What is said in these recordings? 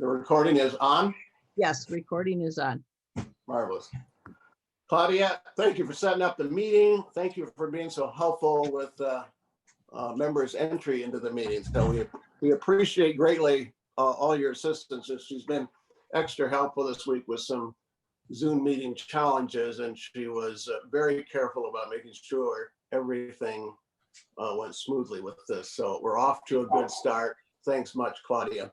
The recording is on? Yes, recording is on. Marvelous. Claudia, thank you for setting up the meeting. Thank you for being so helpful with members' entry into the meeting. So we appreciate greatly all your assistance. She's been extra helpful this week with some Zoom meeting challenges, and she was very careful about making sure everything went smoothly with this. So we're off to a good start. Thanks much, Claudia.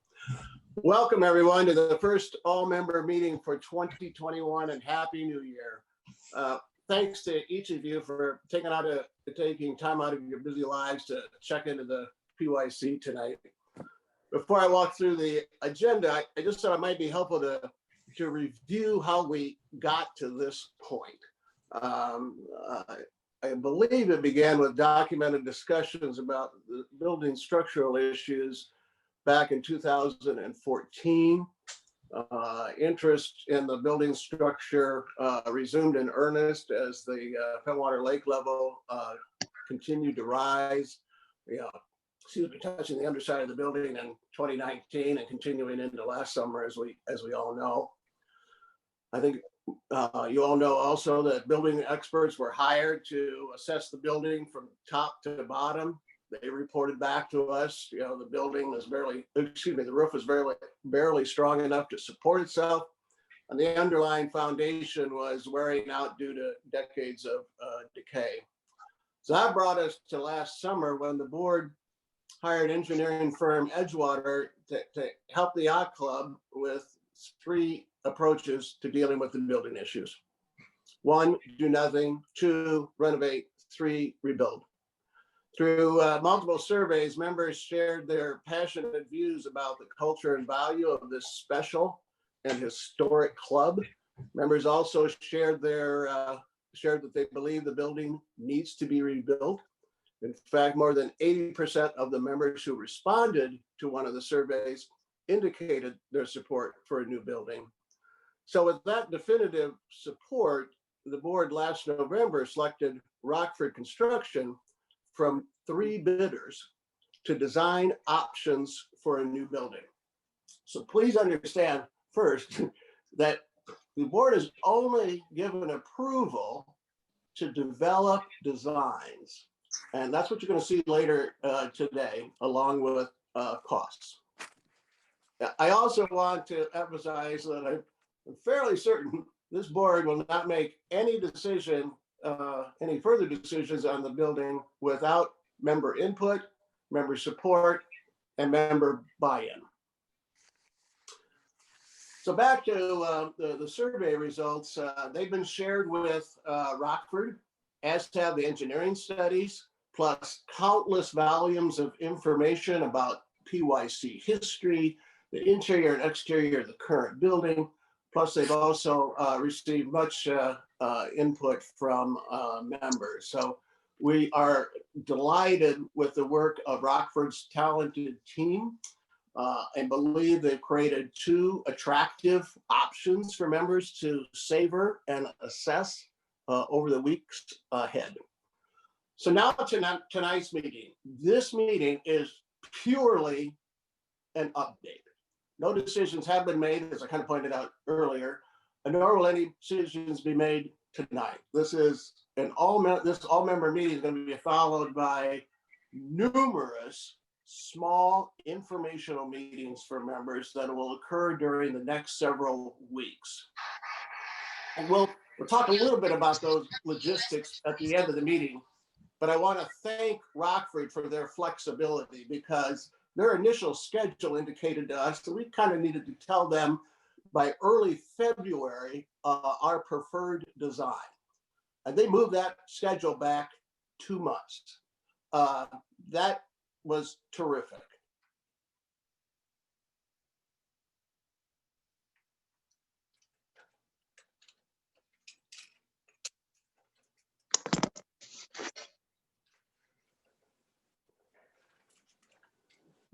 Welcome everyone to the first all-member meeting for 2021, and Happy New Year. Thanks to each of you for taking time out of your busy lives to check into the PYC tonight. Before I walk through the agenda, I just thought it might be helpful to review how we got to this point. I believe it began with documented discussions about the building structural issues back in 2014. Interest in the building structure resumed in earnest as the Pentwater Lake level continued to rise. Touching the underside of the building in 2019 and continuing into last summer, as we all know. I think you all know also that building experts were hired to assess the building from top to bottom. They reported back to us, the building was the roof was barely strong enough to support itself, and the underlying foundation was wearing out due to decades of decay. So that brought us to last summer when the board hired engineering firm Edgewater to help the yacht club with 3 approaches to dealing with the building issues. 1, do nothing. 2, renovate. 3, rebuild. Through multiple surveys, members shared their passionate views about the culture and value of this special and historic club. Members also shared that they believe the building needs to be rebuilt. In fact, more than 80% of the members who responded to one of the surveys indicated their support for a new building. So with that definitive support, the board last November selected Rockford Construction from 3 bidders to design options for a new building. So please understand first that the board is only given approval to develop designs. And that's what you're going to see later today, along with costs. I also want to emphasize that I'm fairly certain this board will not make any further decisions on the building without member input, member support, and member buy-in. So back to the survey results. They've been shared with Rockford, as have the engineering studies, plus countless volumes of information about PYC history, the interior and exterior of the current building. Plus, they've also received much input from members. So we are delighted with the work of Rockford's talented team and believe they've created 2 attractive options for members to savor and assess over the weeks ahead. So now to tonight's meeting. This meeting is purely an update. No decisions have been made, as I kind of pointed out earlier, and nor will any decisions be made tonight. This all-member meeting is going to be followed by numerous small informational meetings for members that will occur during the next several weeks. And we'll talk a little bit about those logistics at the end of the meeting, but I want to thank Rockford for their flexibility, because their initial schedule indicated to us that we kind of needed to tell them by early February our preferred design. And they moved that schedule back 2 months. That was terrific.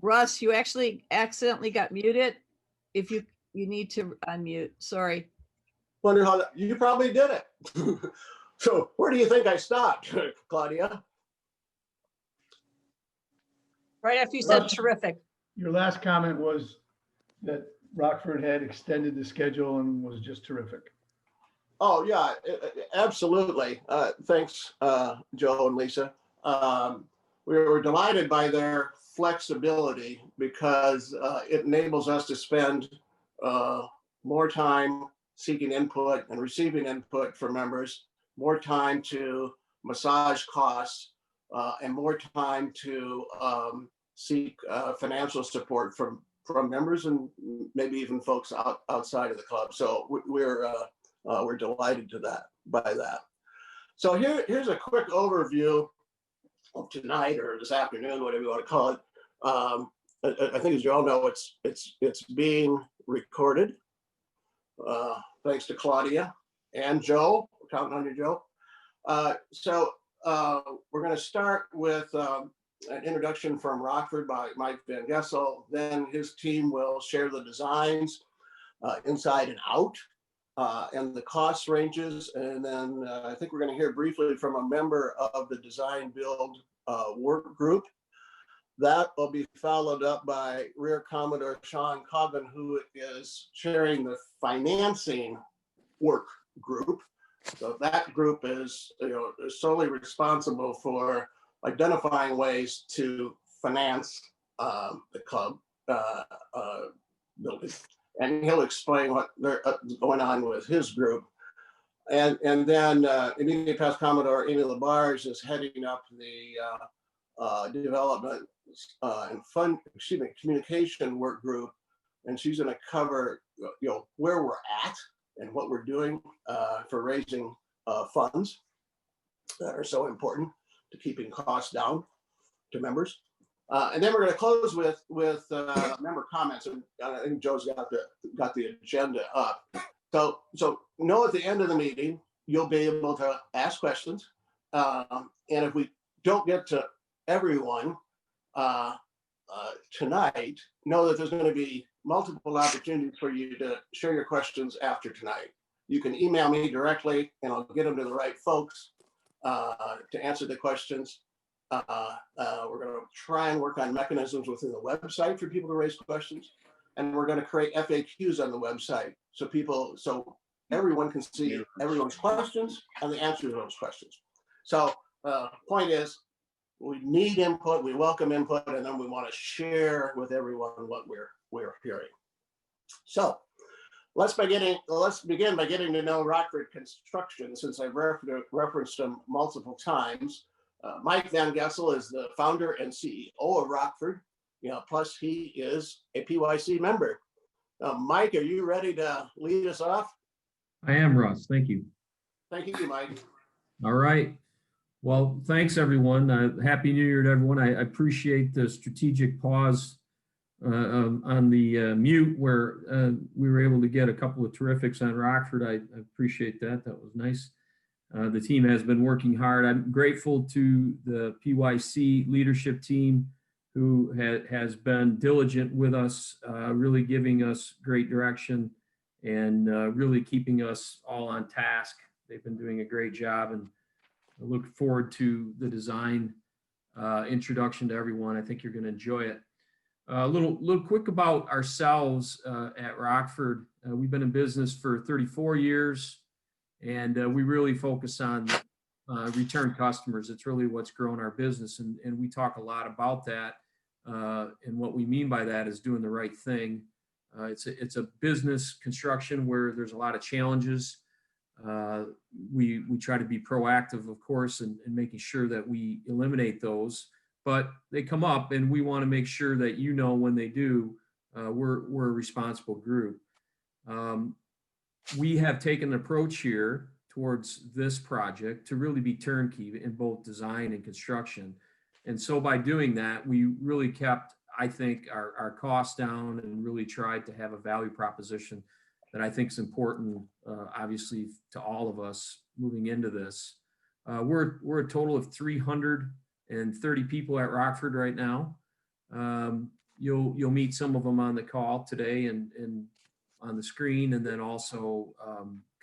Russ, you actually accidentally got muted. If you need to unmute, sorry. Wonder how you probably did it. So where do you think I stopped, Claudia? Right after you said terrific. Your last comment was that Rockford had extended the schedule and was just terrific. Oh, yeah, absolutely. Thanks, Joe and Lisa. We were delighted by their flexibility because it enables us to spend more time seeking input and receiving input from members, more time to massage costs, and more time to seek financial support from members and maybe even folks outside of the club. So we're delighted by that. So here's a quick overview of tonight or this afternoon, whatever you want to call it. I think, as you all know, it's being recorded. Thanks to Claudia and Joe. We're counting on you, Joe. So we're going to start with an introduction from Rockford by Mike Van Gessel. Then his team will share the designs inside and out and the cost ranges. And then I think we're going to hear briefly from a member of the design build work group. That will be followed up by Rear Commodore Sean Cobbin, who is chairing the financing work group. So that group is solely responsible for identifying ways to finance the club building. And he'll explain what they're going on with his group. And then immediately past Commodore Amy Labarge is heading up the development and communication work group. And she's going to cover where we're at and what we're doing for raising funds that are so important to keeping costs down to members. And then we're going to close with member comments. And I think Joe's got the agenda up. So know at the end of the meeting, you'll be able to ask questions. And if we don't get to everyone tonight, know that there's going to be multiple opportunities for you to share your questions after tonight. You can email me directly and I'll get them to the right folks to answer the questions. We're going to try and work on mechanisms within the website for people to raise questions. And we're going to create FAQs on the website so everyone can see everyone's questions and the answers to those questions. So point is, we need input, we welcome input, and then we want to share with everyone what we're hearing. So let's begin by getting to know Rockford Construction, since I've referenced them multiple times. Mike Van Gessel is the founder and CEO of Rockford. Plus he is a PYC member. Mike, are you ready to lead us off? I am, Russ. Thank you. Thank you, Mike. All right. Well, thanks, everyone. Happy New Year to everyone. I appreciate the strategic pause on the mute where we were able to get a couple of terrifics on Rockford. I appreciate that. That was nice. The team has been working hard. I'm grateful to the PYC leadership team who has been diligent with us, really giving us great direction and really keeping us all on task. They've been doing a great job, and I look forward to the design introduction to everyone. I think you're going to enjoy it. A little quick about ourselves at Rockford. We've been in business for 34 years, and we really focus on return customers. It's really what's grown our business, and we talk a lot about that. And what we mean by that is doing the right thing. It's a business construction where there's a lot of challenges. We try to be proactive, of course, in making sure that we eliminate those, but they come up and we want to make sure that when they do, we're a responsible group. We have taken an approach here towards this project to really be turnkey in both design and construction. And so by doing that, we really kept, I think, our costs down and really tried to have a value proposition that I think is important, obviously, to all of us moving into this. We're a total of 330 people at Rockford right now. You'll meet some of them on the call today and on the screen, and then also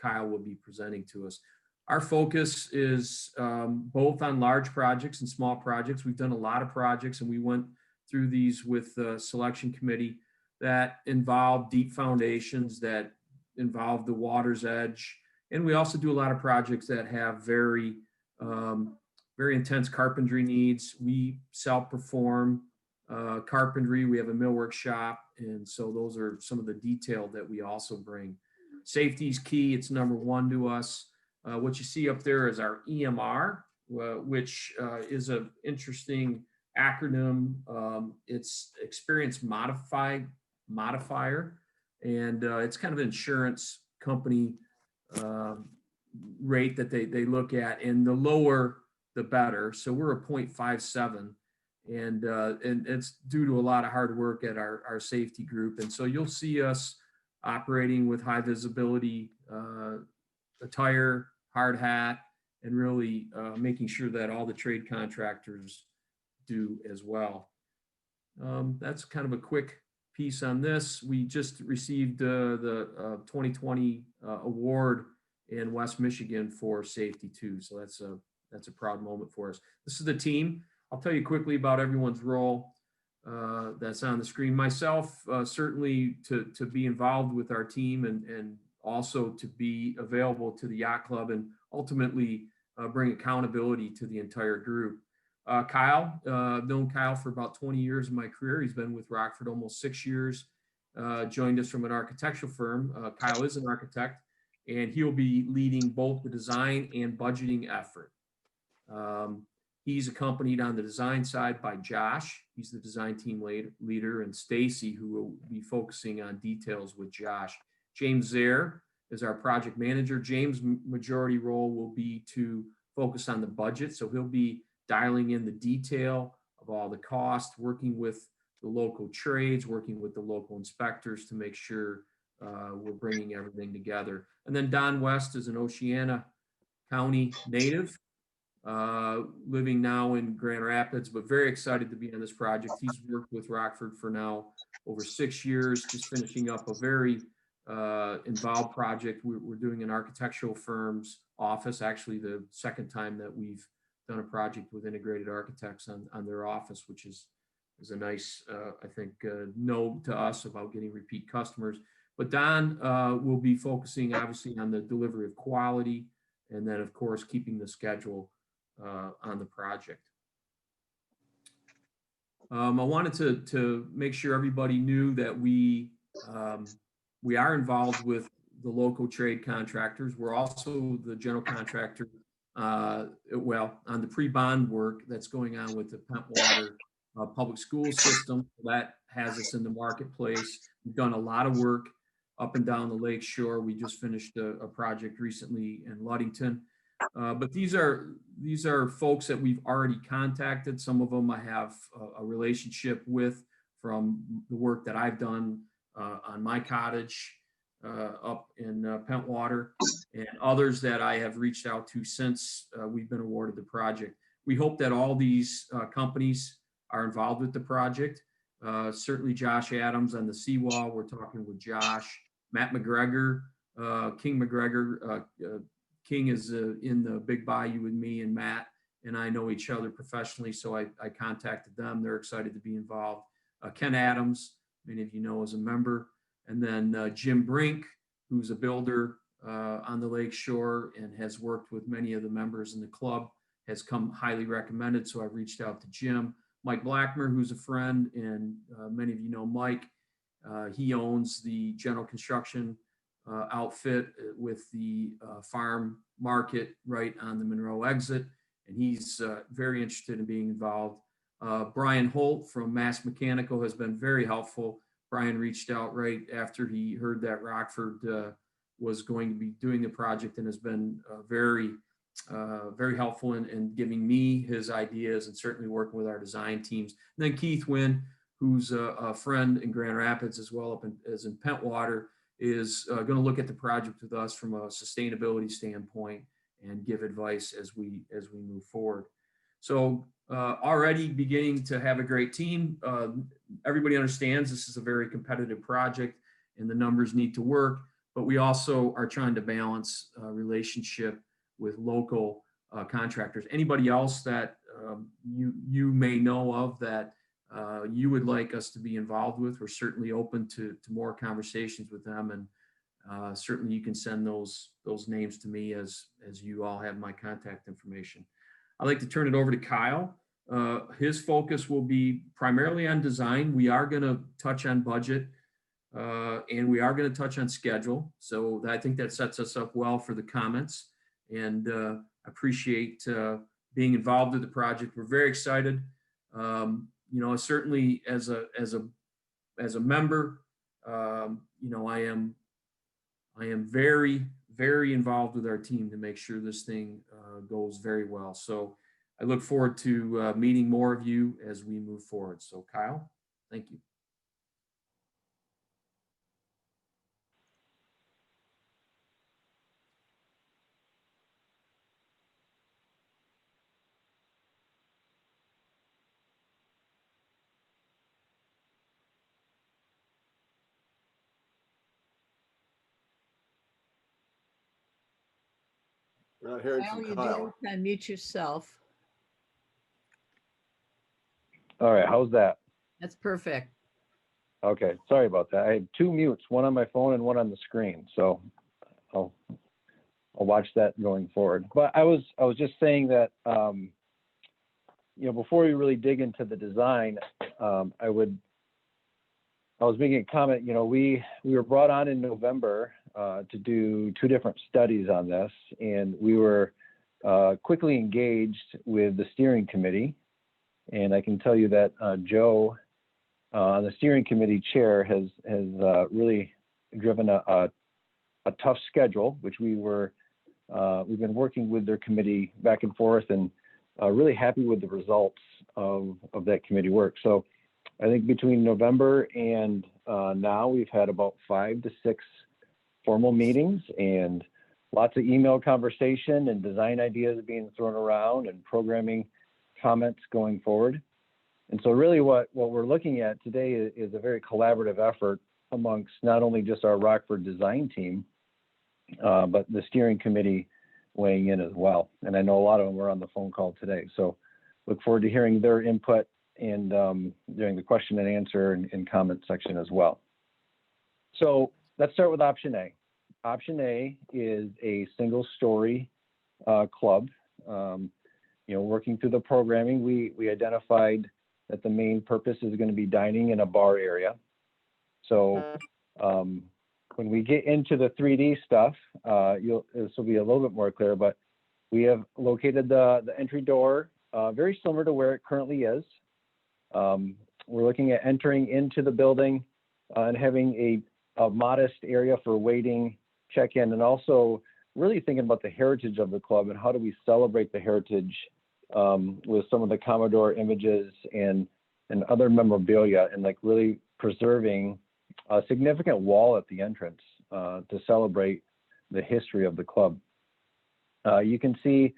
Kyle will be presenting to us. Our focus is both on large projects and small projects. We've done a lot of projects, and we went through these with the selection committee that involve deep foundations, that involve the water's edge. And we also do a lot of projects that have very intense carpentry needs. We self-perform carpentry. We have a millwork shop. And so those are some of the detail that we also bring. Safety is key. It's number one to us. What you see up there is our EMR, which is an interesting acronym. It's Experience Modifier, and it's kind of an insurance company rate that they look at, and the lower the better. So we're a 0.57, and it's due to a lot of hard work at our safety group. And so you'll see us operating with high visibility attire, hard hat, and really making sure that all the trade contractors do as well. That's kind of a quick piece on this. We just received the 2020 award in West Michigan for safety too. So that's a proud moment for us. This is the team. I'll tell you quickly about everyone's role that's on the screen. Myself, certainly to be involved with our team and also to be available to the yacht club and ultimately bring accountability to the entire group. Kyle, I've known Kyle for about 20 years in my career. He's been with Rockford almost 6 years, joined us from an architectural firm. Kyle is an architect, and he'll be leading both the design and budgeting effort. He's accompanied on the design side by Josh. He's the design team leader, and Stacy, who will be focusing on details with Josh. James Zare is our project manager. James' majority role will be to focus on the budget. So he'll be dialing in the detail of all the costs, working with the local trades, working with the local inspectors to make sure we're bringing everything together. And then Don West is an Oceana County native, living now in Grand Rapids, but very excited to be on this project. He's worked with Rockford for now over 6 years, just finishing up a very involved project. We're doing an architectural firm's office, actually the second time that we've done a project with Integrated Architects on their office, which is a nice, I think, note to us about getting repeat customers. But Don will be focusing obviously on the delivery of quality, and then of course keeping the schedule on the project. I wanted to make sure everybody knew that we are involved with the local trade contractors. We're also the general contractor, well, on the pre-bond work that's going on with the Pentwater public school system. That has us in the marketplace. We've done a lot of work up and down the lake shore. We just finished a project recently in Ludington. But these are folks that we've already contacted. Some of them I have a relationship with from the work that I've done on my cottage up in Pentwater, and others that I have reached out to since we've been awarded the project. We hope that all these companies are involved with the project. Certainly Josh Adams on the seawall, we're talking with Josh. Matt McGregor, King McGregor, King is in the Big Bayou with me, and Matt and I know each other professionally, so I contacted them. They're excited to be involved. Ken Adams, many of you know, is a member. And then Jim Brink, who's a builder on the lake shore and has worked with many of the members in the club, has come highly recommended, so I've reached out to Jim. Mike Blackmer, who's a friend, and many of you know Mike. He owns the general construction outfit with the farm market right on the Monroe exit, and he's very interested in being involved. Brian Holt from Mass Mechanical has been very helpful. Brian reached out right after he heard that Rockford was going to be doing the project, and has been very helpful in giving me his ideas and certainly working with our design teams. And then Keith Wynn, who's a friend in Grand Rapids as well as in Pentwater, is going to look at the project with us from a sustainability standpoint and give advice as we move forward. So already beginning to have a great team. Everybody understands this is a very competitive project and the numbers need to work, but we also are trying to balance relationship with local contractors. Anybody else that you may know of that you would like us to be involved with, we're certainly open to more conversations with them. And certainly you can send those names to me as you all have my contact information. I'd like to turn it over to Kyle. His focus will be primarily on design. We are going to touch on budget and we are going to touch on schedule. So I think that sets us up well for the comments, and appreciate being involved with the project. We're very excited. You know, certainly as a member, you know, I am very, very involved with our team to make sure this thing goes very well. So I look forward to meeting more of you as we move forward. So Kyle, thank you. We're not hearing Kyle, from you do Kyle. have to unmute yourself. All right, how's that? That's perfect. Okay, sorry about that. I had two mutes, one on my phone and one on the screen. So I'll watch that going forward. But I was just saying that you know, before we really dig into the design, I was making a comment. You know, we were brought on in November to do 2 different studies on this, and we were quickly engaged with the steering committee. And I can tell you that Joe, the steering committee chair, has really driven a tough schedule, which we've been working with their committee back and forth, and really happy with the results of that committee work. So I think between November and now, we've had about 5 to 6 formal meetings and lots of email conversation and design ideas being thrown around and programming comments going forward. And so really what we're looking at today is a very collaborative effort amongst not only just our Rockford design team, but the steering committee weighing in as well. And I know a lot of them were on the phone call today. So look forward to hearing their input and during the question and answer and comment section as well. So let's start with option A. Option A is a single story club. You know, working through the programming, we identified that the main purpose is going to be dining in a bar area. So when we get into the 3D stuff, this will be a little bit more clear, but we have located the entry door very similar to where it currently is. We're looking at entering into the building and having a modest area for waiting, check-in, and also really thinking about the heritage of the club and how do we celebrate the heritage with some of the Commodore images and other memorabilia, and like really preserving a significant wall at the entrance to celebrate the history of the club. You can see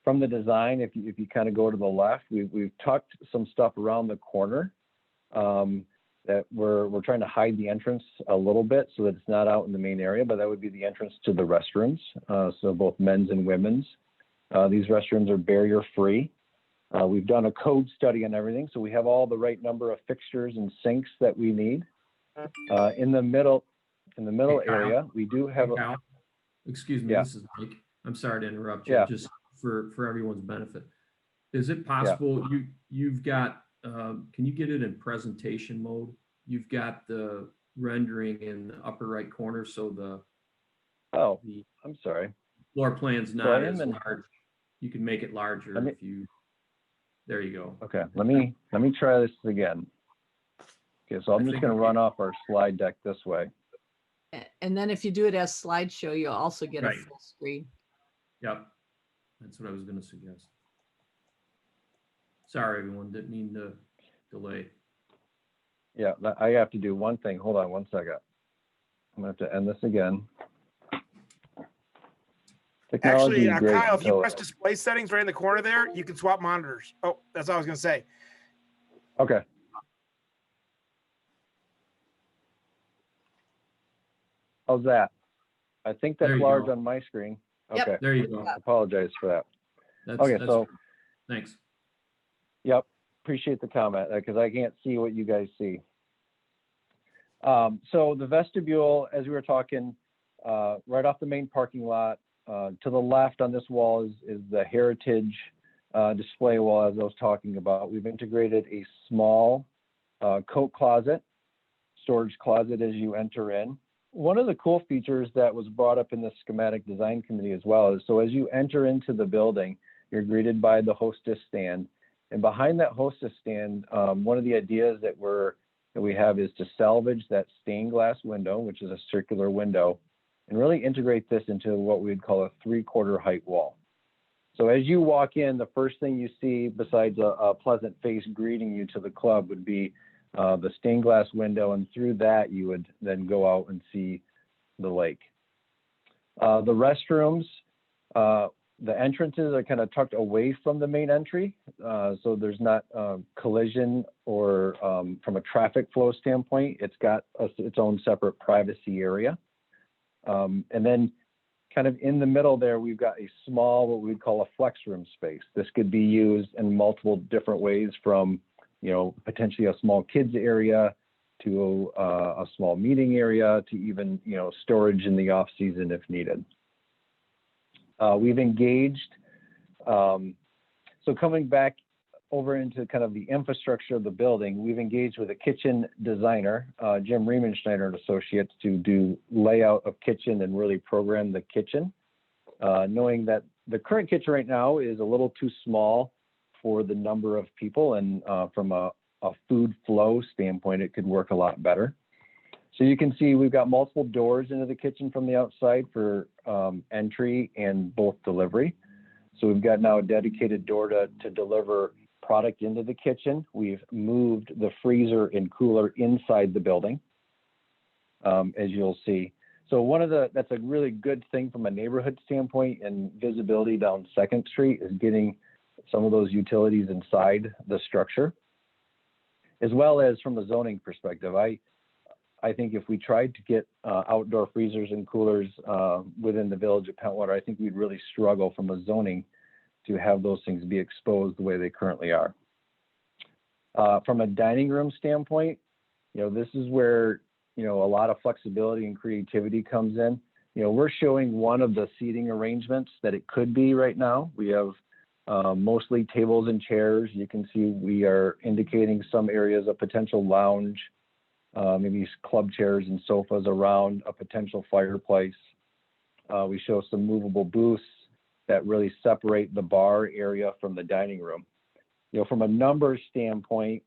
from the design, if you kind of go to the left, we've tucked some stuff around the corner that we're trying to hide the entrance a little bit so that it's not out in the main area, but that would be the entrance to the restrooms, so both men's and women's. These restrooms are barrier free. We've done a code study on everything, so we have all the right number of fixtures and sinks that we need. In the middle Hey, Kyle. area, we do have. Hey, Kyle. Excuse me, Yeah. this is Mike. I'm sorry to interrupt you. Yeah. Just for everyone's benefit. Is it possible you've got? Can you get it in presentation mode? You've got the rendering in the upper right corner, so the I'm sorry. floor plan's So not I am as in- large. You can make it larger if you. There you go. Okay, let me try this again. Okay, so I'm just think going to you run can- off our slide deck this way. And then if you do it as slideshow, you'll also get a Right. full screen. Yep. That's what I was going to suggest. Sorry, everyone. Didn't mean to delay. Yeah, I have to do one thing. Hold on one second. I'm going to have to end this again. Technology Actually, is great Kyle, if you until- press display settings right in the corner there, you can swap monitors. Oh, that's all I was going to say. Okay. How's that? I think There that's you large go. on my screen. Yep. Okay, There you go. apologize for that. That's, Okay, that's so thanks. yep. appreciate the comment because I can't see what you guys see. So the vestibule, as we were talking, right off the main parking lot, to the left on this wall is the heritage display wall, as I was talking about. We've integrated a small coat closet, storage closet as you enter in. One of the cool features that was brought up in the schematic design committee as well is, so as you enter into the building, you're greeted by the hostess stand. And behind that hostess stand, one of the ideas that we have is to salvage that stained glass window, which is a circular window, and really integrate this into what we'd call a 3/4 height wall. So as you walk in, the first thing you see besides a pleasant face greeting you to the club would be the stained glass window, and through that you would then go out and see the lake. The restrooms, the entrances are kind of tucked away from the main entry, so there's not collision or from a traffic flow standpoint, it's got its own separate privacy area. And then kind of in the middle there, we've got a small, what we'd call a flex room space. This could be used in multiple different ways, from, you know, potentially a small kids area to a small meeting area to even, you know, storage in the off season if needed. We've engaged, so coming back over into kind of the infrastructure of the building, we've engaged with a kitchen designer, Jim Riemenschneider and Associates, to do layout of kitchen and really program the kitchen, knowing that the current kitchen right now is a little too small for the number of people, and from a food flow standpoint, it could work a lot better. So you can see we've got multiple doors into the kitchen from the outside for entry and both delivery. So we've got now a dedicated door to deliver product into the kitchen. We've moved the freezer and cooler inside the building, as you'll see. So that's a really good thing from a neighborhood standpoint and visibility down 2nd Street, is getting some of those utilities inside the structure, as well as from a zoning perspective. I think if we tried to get outdoor freezers and coolers within the village of Pentwater, I think we'd really struggle from a zoning to have those things be exposed the way they currently are. From a dining room standpoint, you know, this is where, you know, a lot of flexibility and creativity comes in. You know, we're showing one of the seating arrangements that it could be right now. We have mostly tables and chairs. You can see we are indicating some areas of potential lounge, maybe club chairs and sofas around a potential fireplace. We show some movable booths that really separate the bar area from the dining room. You know, from a numbers standpoint,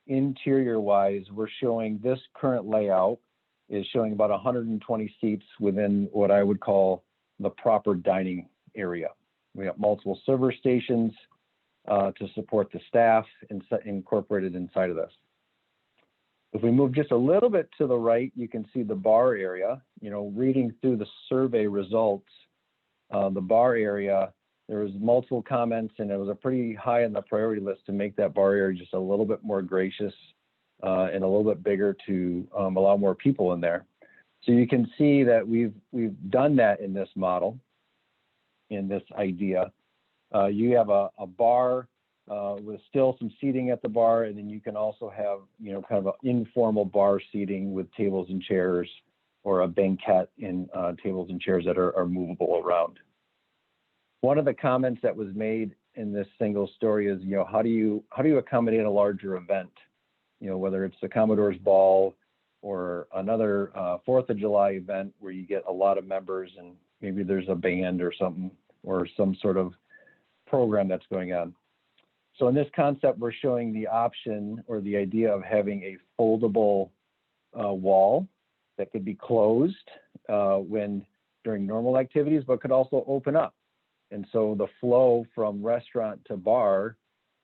interior wise, we're showing this current layout is showing about 120 seats within what I would call the proper dining area. We have multiple server stations to support the staff incorporated inside of this. If we move just a little bit to the right, you can see the bar area. You know, reading through the survey results, the bar area, there was multiple comments, and it was a pretty high on the priority list to make that bar area just a little bit more gracious and a little bit bigger to allow more people in there. So you can see that we've done that in this model, in this idea. You have a bar with still some seating at the bar, and then you can also have, you know, kind of an informal bar seating with tables and chairs, or a banquette in tables and chairs that are movable around. One of the comments that was made in this single story is, you know, how do you accommodate a larger event? You know, whether it's the Commodore's Ball or another 4th of July event where you get a lot of members and maybe there's a band or something, or some sort of program that's going on. So in this concept, we're showing the option or the idea of having a foldable wall that could be closed during normal activities, but could also open up. And so the flow from restaurant to bar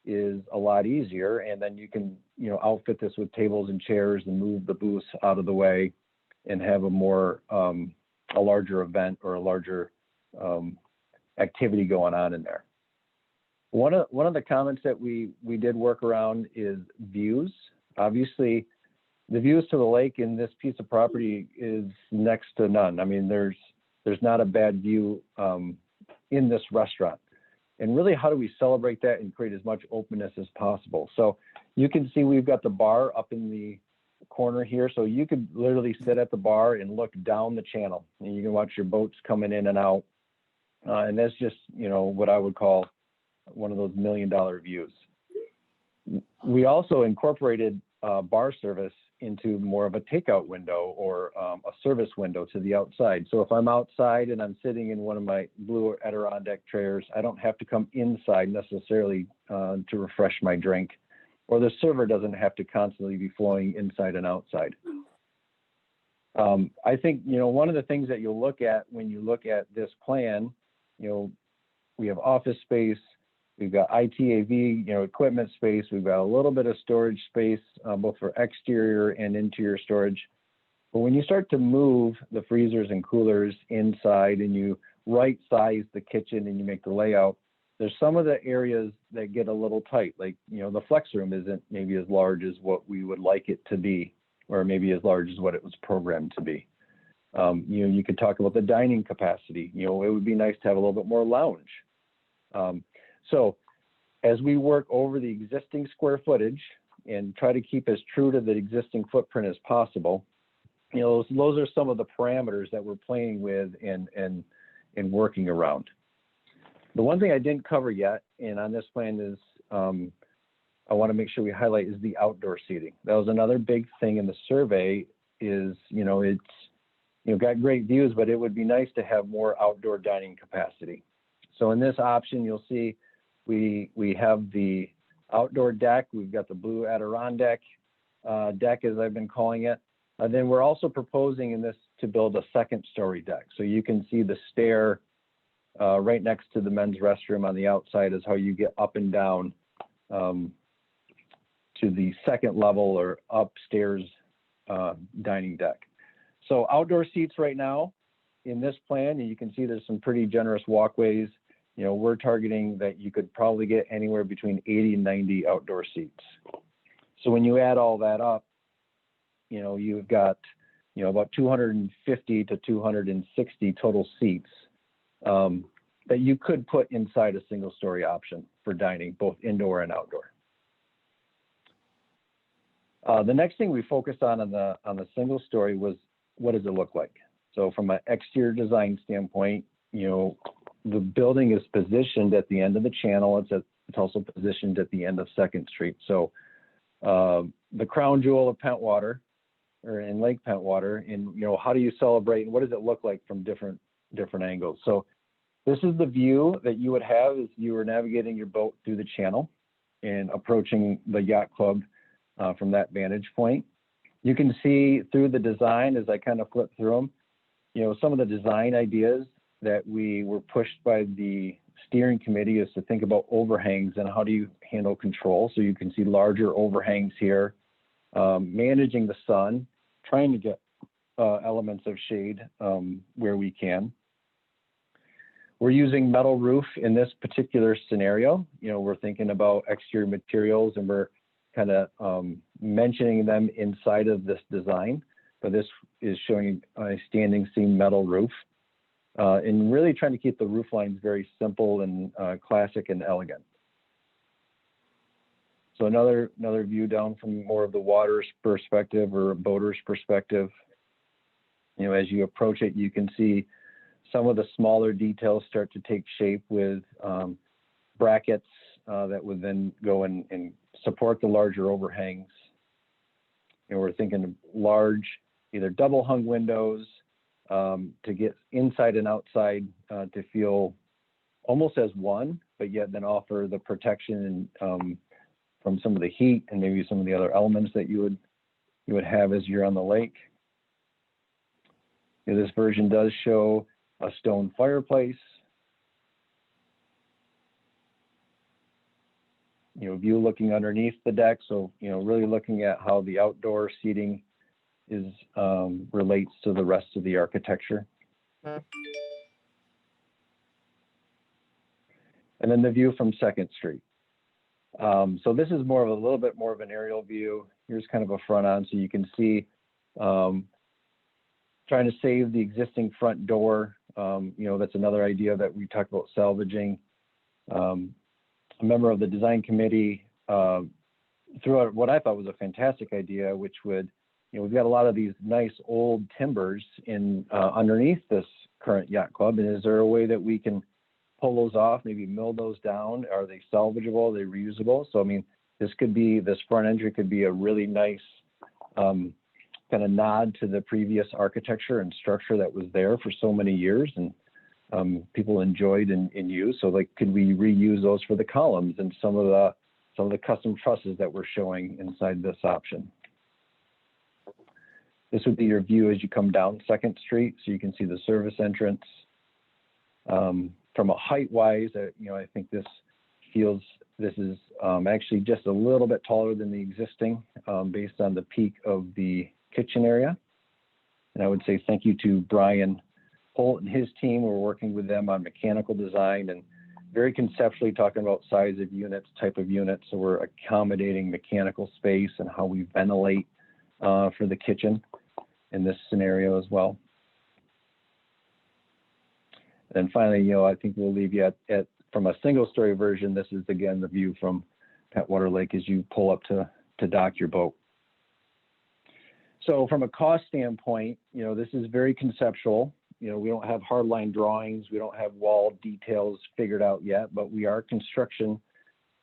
is a lot easier. And then you can, you know, outfit this with tables and chairs and move the booths out of the way and have a larger event or a larger activity going on in there. One of the comments that we did work around is views. Obviously, the views to the lake in this piece of property is next to none. I mean, there's not a bad view in this restaurant. And really, how do we celebrate that and create as much openness as possible? So you can see we've got the bar up in the corner here. So you could literally sit at the bar and look down the channel, and you can watch your boats coming in and out. And that's just, you know, what I would call one of those $1 million views. We also incorporated bar service into more of a takeout window or a service window to the outside. So if I'm outside and I'm sitting in one of my blue Adirondack chairs, I don't have to come inside necessarily to refresh my drink, or the server doesn't have to constantly be flowing inside and outside. I think, you know, one of the things that you'll look at when you look at this plan, you know, we have office space, we've got ITAV, you know, equipment space, we've got a little bit of storage space, both for exterior and interior storage. But when you start to move the freezers and coolers inside and you right size the kitchen and you make the layout, there's some of the areas that get a little tight. Like, you know, the flex room isn't maybe as large as what we would like it to be, or maybe as large as what it was programmed to be. You know, you could talk about the dining capacity. You know, it would be nice to have a little bit more lounge. So as we work over the existing square footage and try to keep as true to the existing footprint as possible, you know, those are some of the parameters that we're playing with and working around. The one thing I didn't cover yet, and on this plan is, I want to make sure we highlight, is the outdoor seating. That was another big thing in the survey is, you know, it's, you know, got great views, but it would be nice to have more outdoor dining capacity. So in this option, you'll see we have the outdoor deck. We've got the blue Adirondack deck, as I've been calling it. And then we're also proposing in this to build a second story deck. So you can see the stair right next to the men's restroom on the outside is how you get up and down to the second level or upstairs dining deck. So outdoor seats right now in this plan, and you can see there's some pretty generous walkways. You know, we're targeting that you could probably get anywhere between 80 and 90 outdoor seats. So when you add all that up, you know, you've got, you know, about 250 to 260 total seats that you could put inside a single story option for dining, both indoor and outdoor. The next thing we focused on the single story was, what does it look like? So from an exterior design standpoint, you know, the building is positioned at the end of the channel. It's also positioned at the end of 2nd Street. So the crown jewel of Pentwater, or in Lake Pentwater, and, you know, how do you celebrate and what does it look like from different angles? So this is the view that you would have as you were navigating your boat through the channel and approaching the yacht club from that vantage point. You can see through the design, as I kind of flip through them, you know, some of the design ideas that we were pushed by the steering committee is to think about overhangs and how do you handle control. So you can see larger overhangs here, managing the sun, trying to get elements of shade where we can. We're using metal roof in this particular scenario. You know, we're thinking about exterior materials and we're kind of mentioning them inside of this design, but this is showing a standing seam metal roof and really trying to keep the roof lines very simple and classic and elegant. So another view down from more of the water's perspective or boater's perspective. You know, as you approach it, you can see some of the smaller details start to take shape with brackets that would then go and support the larger overhangs. And we're thinking of large, either double hung windows to get inside and outside to feel almost as one, but yet then offer the protection from some of the heat and maybe some of the other elements that you would have as you're on the lake. You know, this version does show a stone fireplace. You know, view looking underneath the deck. So, you know, really looking at how the outdoor seating is relates to the rest of the architecture. And then the view from 2nd Street. So this is more of a little bit more of an aerial view. Here's kind of a front on, so you can see trying to save the existing front door. You know, that's another idea that we talked about salvaging. a member of the design committee threw out what I thought was a fantastic idea, which would, we've got a lot of these nice old timbers in underneath this current yacht club. And is there a way that we can pull those off, maybe mill those down? Are they salvageable? Are they reusable? So, I mean, this front entry could be a really nice kind of nod to the previous architecture and structure that was there for so many years and people enjoyed and used. So, like, could we reuse those for the columns and some of the custom trusses that we're showing inside this option? This would be your view as you come down 2nd Street, so you can see the service entrance. From a height-wise, I think this is actually just a little bit taller than the existing based on the peak of the kitchen area. And I would say thank you to Brian Holt and his team. We're working with them on mechanical design and very conceptually talking about size of units, type of units. So we're accommodating mechanical space and how we ventilate for the kitchen in this scenario as well. And finally, I think we'll leave you at from a single-story version. This is again the view from Petwater Lake as you pull up to dock your boat. So from a cost standpoint, this is very conceptual. We don't have hardline drawings. We don't have wall details figured out yet, but we are construction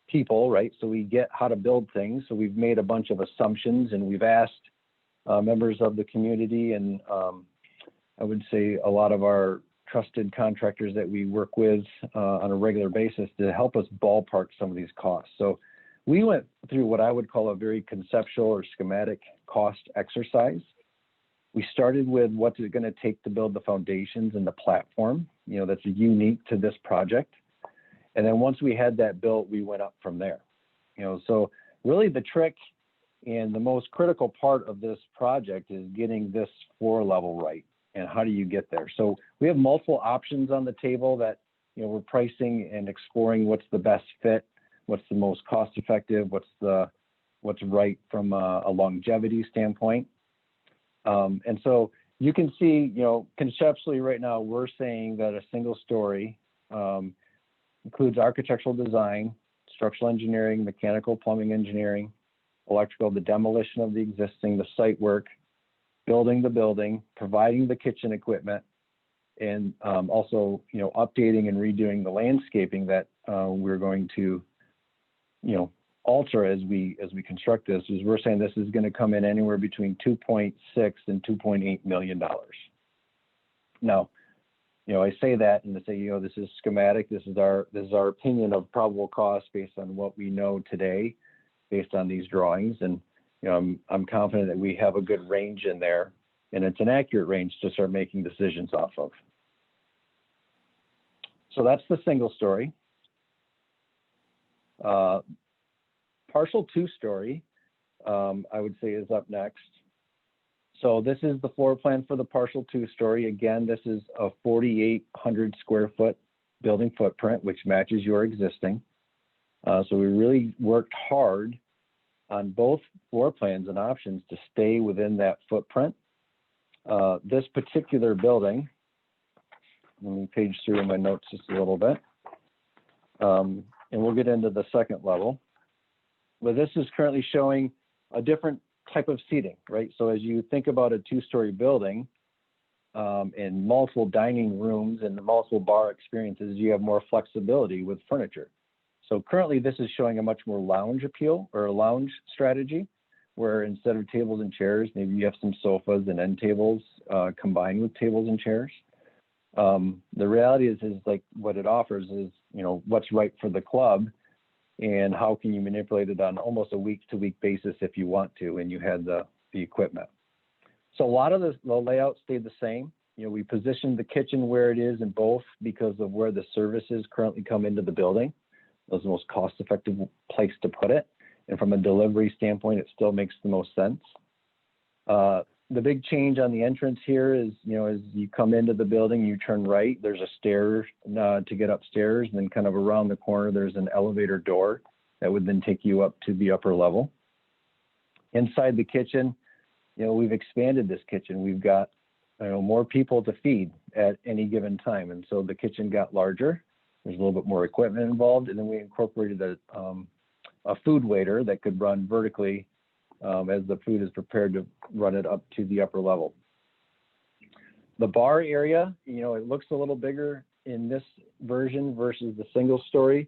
people, right? So we get how to build things. So we've made a bunch of assumptions and we've asked members of the community and I would say a lot of our trusted contractors that we work with on a regular basis to help us ballpark some of these costs. So we went through what I would call a very conceptual or schematic cost exercise. We started with what's it going to take to build the foundations and the platform, that's unique to this project. And then once we had that built, we went up from there. So really the trick and the most critical part of this project is getting this floor level right. And how do you get there? So we have multiple options on the table that, we're pricing and exploring what's the best fit, what's the most cost effective, what's right from a longevity standpoint. And so you can see, conceptually right now, we're saying that a single story includes architectural design, structural engineering, mechanical, plumbing engineering, electrical, the demolition of the existing, the site work, building the building, providing the kitchen equipment, and also, updating and redoing the landscaping that we're going to, alter as we construct this. Is we're saying this is going to come in anywhere between 2.6 and 2.8 million dollars. Now, I say that and to say, this is schematic. This is our opinion of probable cost based on what we know today, based on these drawings. And I'm confident that we have a good range in there, and it's an accurate range to start making decisions off of. So that's the single story. Partial 2-story, I would say, is up next. So this is the floor plan for the partial 2-story. Again, this is a 4,800 square foot building footprint, which matches your existing. So we really worked hard on both floor plans and options to stay within that footprint. This particular building, let me page through in my notes just a little bit, and we'll get into the second level. But this is currently showing a different type of seating, right? So as you think about a 2-story building and multiple dining rooms and multiple bar experiences, you have more flexibility with furniture. So currently this is showing a much more lounge appeal or a lounge strategy, where instead of tables and chairs, maybe you have some sofas and end tables combined with tables and chairs. The reality is like what it offers is, what's right for the club and how can you manipulate it on almost a week-to-week basis if you want to, and you had the equipment. So a lot of the layout stayed the same. We positioned the kitchen where it is in both because of where the services currently come into the building. That's the most cost-effective place to put it. And from a delivery standpoint, it still makes the most sense. The big change on the entrance here is, as you come into the building, you turn right, there's a stair to get upstairs, and then kind of around the corner, there's an elevator door that would then take you up to the upper level. Inside the kitchen, we've expanded this kitchen. We've got, more people to feed at any given time. And so the kitchen got larger. There's a little bit more equipment involved, and then we incorporated a food waiter that could run vertically as the food is prepared to run it up to the upper level. The bar area, it looks a little bigger in this version versus the single story.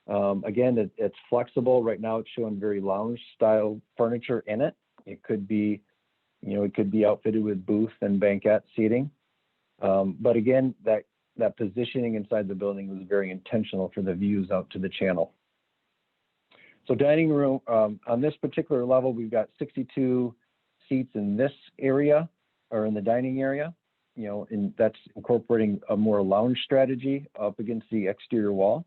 Again, it's flexible. Right now it's showing very lounge style furniture in it. It could be, it could be outfitted with booth and banquette seating. But again, that positioning inside the building was very intentional for the views out to the channel. So dining room, on this particular level, we've got 62 seats in this area or in the dining area, and that's incorporating a more lounge strategy up against the exterior wall.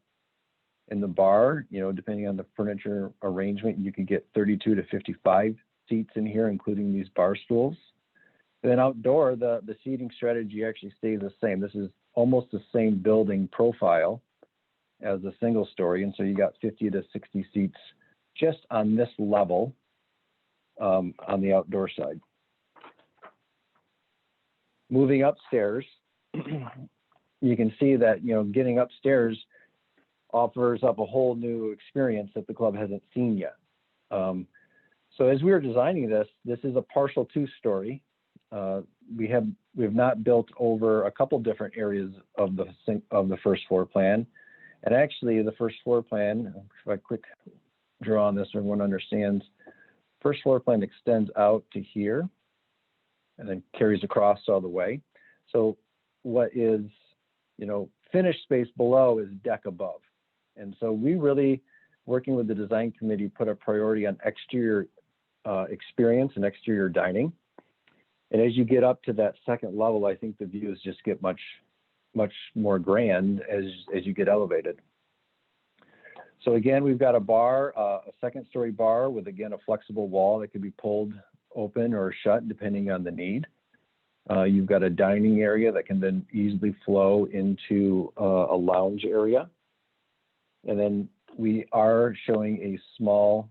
In the bar, depending on the furniture arrangement, you could get 32 to 55 seats in here, including these bar stools. And then outdoor, the seating strategy actually stays the same. This is almost the same building profile as a single story. And so you got 50 to 60 seats just on this level on the outdoor side. Moving upstairs, you can see that, getting upstairs offers up a whole new experience that the club hasn't seen yet. So as we were designing this is a partial 2-story. We have not built over a couple different areas of the first floor plan. And actually the first floor plan, if I quick draw on this so everyone understands, first floor plan extends out to here and then carries across all the way. So what is, finished space below is deck above. And so we really, working with the design committee, put a priority on exterior experience and exterior dining. And as you get up to that second level, I think the views just get much more grand as you get elevated. So again, we've got a bar, a second-story bar with, again, a flexible wall that could be pulled open or shut depending on the need. You've got a dining area that can then easily flow into a lounge area. And then we are showing a small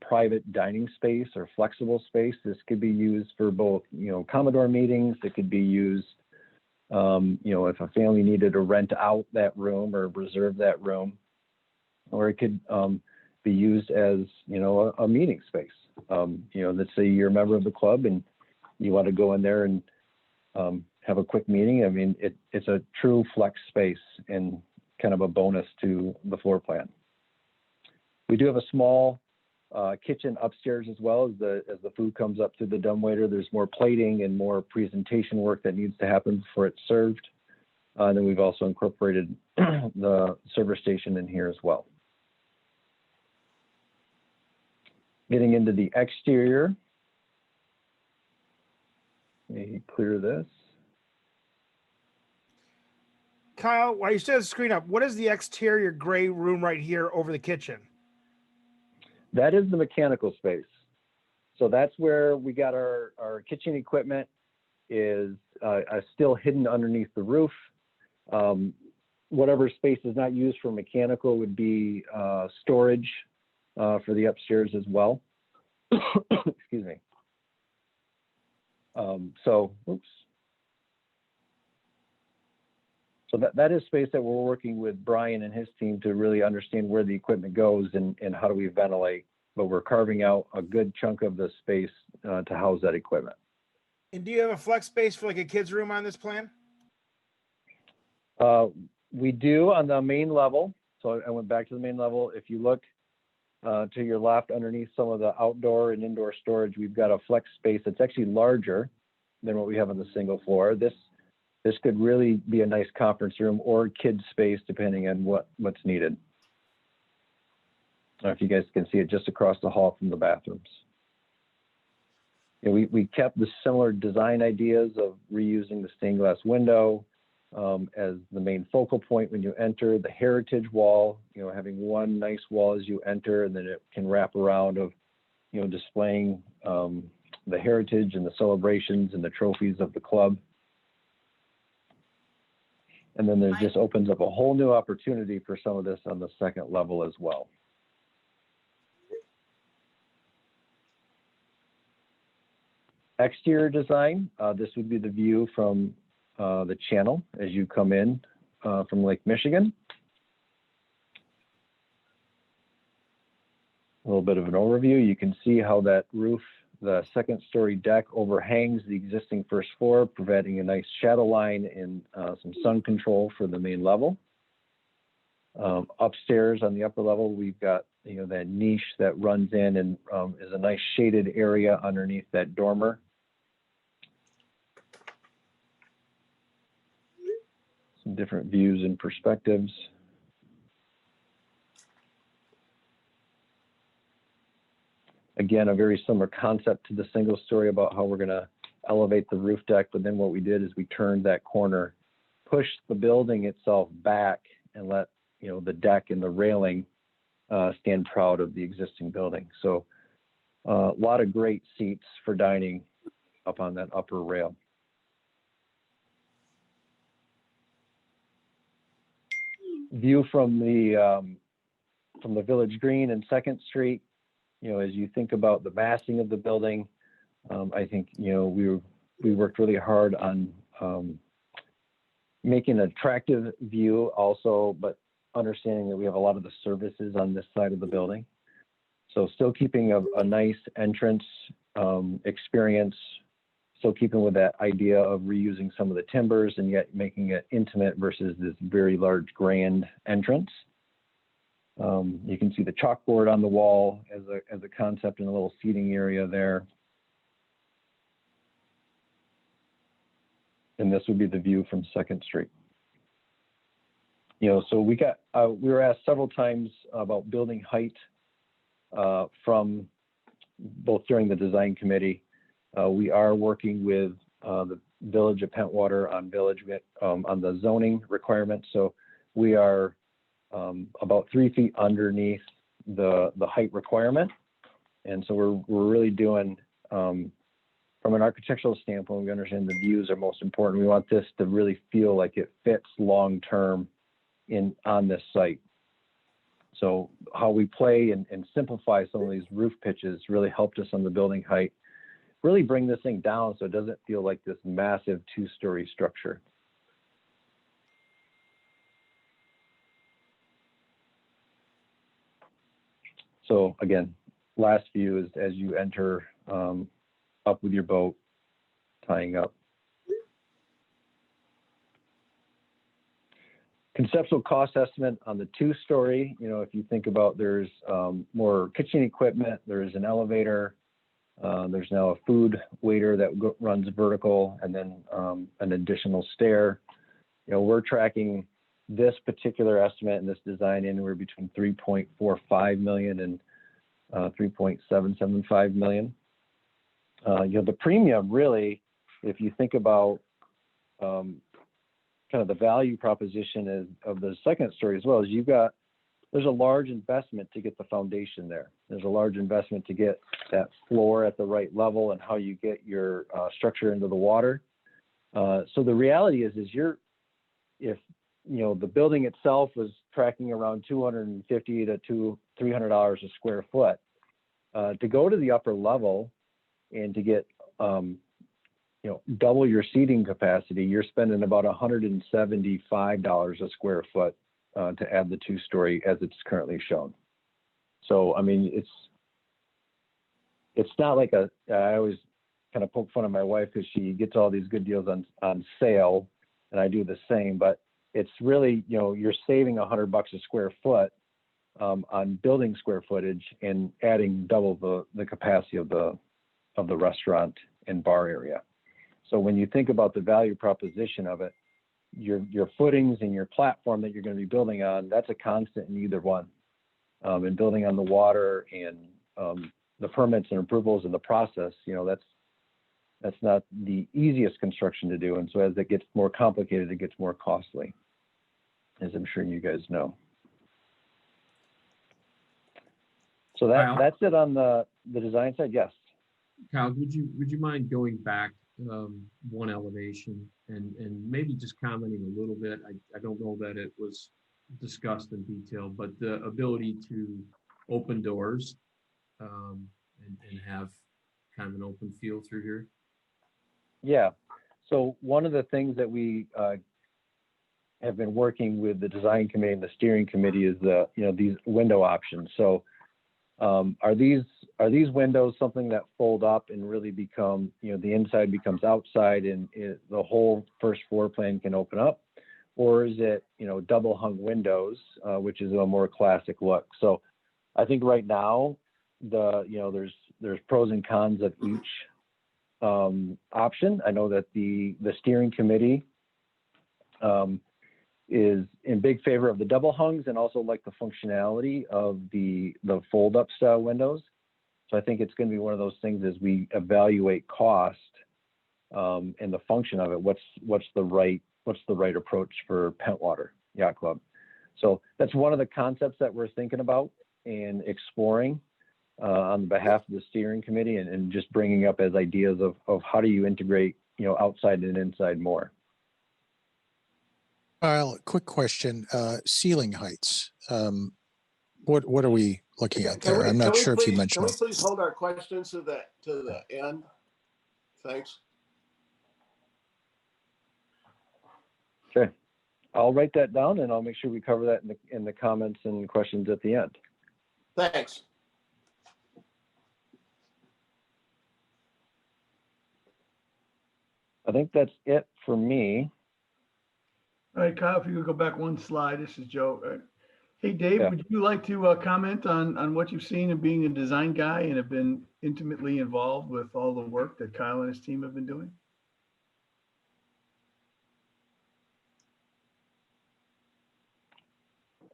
private dining space or flexible space. This could be used for both, Commodore meetings. It could be used, if a family needed to rent out that room or reserve that room, or it could be used as, a meeting space. Let's say you're a member of the club and you want to go in there and have a quick meeting. I mean, it's a true flex space and kind of a bonus to the floor plan. We do have a small kitchen upstairs as well. As the food comes up through the dumbwaiter, there's more plating and more presentation work that needs to happen before it's served. And then we've also incorporated the server station in here as well. Getting into the exterior. Let me clear this. Kyle, while you still have the screen up, what is the exterior gray room right here over the kitchen? That is the mechanical space. So that's where we got our kitchen equipment is still hidden underneath the roof. Whatever space is not used for mechanical would be storage for the upstairs as well. Excuse me. So that is space that we're working with Brian and his team to really understand where the equipment goes and how do we ventilate, but we're carving out a good chunk of the space to house that equipment. And do you have a flex space for like a kid's room on this plan? We do on the main level. So I went back to the main level. If you look to your left underneath some of the outdoor and indoor storage, we've got a flex space that's actually larger than what we have on the single floor. This could really be a nice conference room or kids space, depending on what's needed. I don't know if you guys can see it just across the hall from the bathrooms. We kept the similar design ideas of reusing the stained glass window as the main focal point when you enter, the heritage wall, having one nice wall as you enter, and then it can wrap around of, displaying the heritage and the celebrations and the trophies of the club. And then there just opens up a whole new opportunity for some of this on the second level as well. Exterior design, this would be the view from the channel as you come in from Lake Michigan. A little bit of an overview. You can see how that roof, the second story deck, overhangs the existing first floor, providing a nice shadow line and some sun control for the main level. Upstairs on the upper level, we've got that niche that runs in and is a nice shaded area underneath that dormer. Some different views and perspectives. Again, a very similar concept to the single story about how we're going to elevate the roof deck, but then what we did is we turned that corner, pushed the building itself back, and let the deck and the railing stand proud of the existing building. So a lot of great seats for dining up on that upper rail. View from the Village Green and 2nd Street. As you think about the massing of the building, I think we worked really hard on making an attractive view also, but understanding that we have a lot of the services on this side of the building. So still keeping a nice entrance experience, still keeping with that idea of reusing some of the timbers and yet making it intimate versus this very large grand entrance. You can see the chalkboard on the wall as a concept in a little seating area there. And this would be the view from 2nd Street. So we were asked several times about building height from both during the design committee. We are working with the Village of Pentwater on on the zoning requirements. So we are about 3 feet underneath the height requirement. And so we're really doing, from an architectural standpoint, we understand the views are most important. We want this to really feel like it fits long-term on this site. So how we play and simplify some of these roof pitches really helped us on the building height, really bring this thing down so it doesn't feel like this massive 2-story structure. So again, last view is as you enter up with your boat, tying up. Conceptual cost estimate on the 2-story, if you think about there's more kitchen equipment, there's an elevator, there's now a food waiter that runs vertical, and then an additional stair. We're tracking this particular estimate and this design anywhere between 3.45 million and 3.775 million. The premium really, if you think about kind of the value proposition of the 2nd story as well, is there's a large investment to get the foundation there. There's a large investment to get that floor at the right level and how you get your structure into the water. So the reality is if the building itself was tracking around $250 to $300 a square foot, to go to the upper level and to get double your seating capacity, you're spending about $175 a square foot to add the 2-story as it's currently shown. So I mean, it's not like I always kind of poke fun of my wife because she gets all these good deals on sale, and I do the same, but it's really, you're saving $100 a square foot on building square footage and adding double the capacity of the restaurant and bar area. So when you think about the value proposition of it, your footings and your platform that you're going to be building on, that's a constant in either one. And building on the water and the permits and approvals and the process, that's not the easiest construction to do. And so as it gets more complicated, it gets more costly, as I'm sure you guys know. So that's it on the design side. Yes. Kyle, would you mind going back one elevation and maybe just commenting a little bit? I don't know that it was discussed in detail, but the ability to open doors and have kind of an open feel through here. Yeah. So one of the things that we have been working with the design committee and the steering committee is the, these window options. So are these windows something that fold up and really become, the inside becomes outside and the whole first floor plan can open up? Or is it, double hung windows, which is a more classic look? So I think right now, there's pros and cons of each option. I know that the steering committee is in big favor of the double hungs and also like the functionality of the fold up style windows. So I think it's going to be one of those things as we evaluate cost and the function of it. What's the right approach for Pentwater Yacht Club? So that's one of the concepts that we're thinking about and exploring on behalf of the steering committee and just bringing up as ideas of how do you integrate, outside and inside more. Kyle, quick question, ceiling heights. What are we looking at there? I'm not sure if you mentioned. Can we please hold our questions to the end? Thanks. Okay, I'll write that down and I'll make sure we cover that in the comments and questions at the end. Thanks. I think that's it for me. All right, Kyle, if you could go back one slide. This is Joe. Hey, Dave, Yeah. would you like to comment on what you've seen and being a design guy and have been intimately involved with all the work that Kyle and his team have been doing?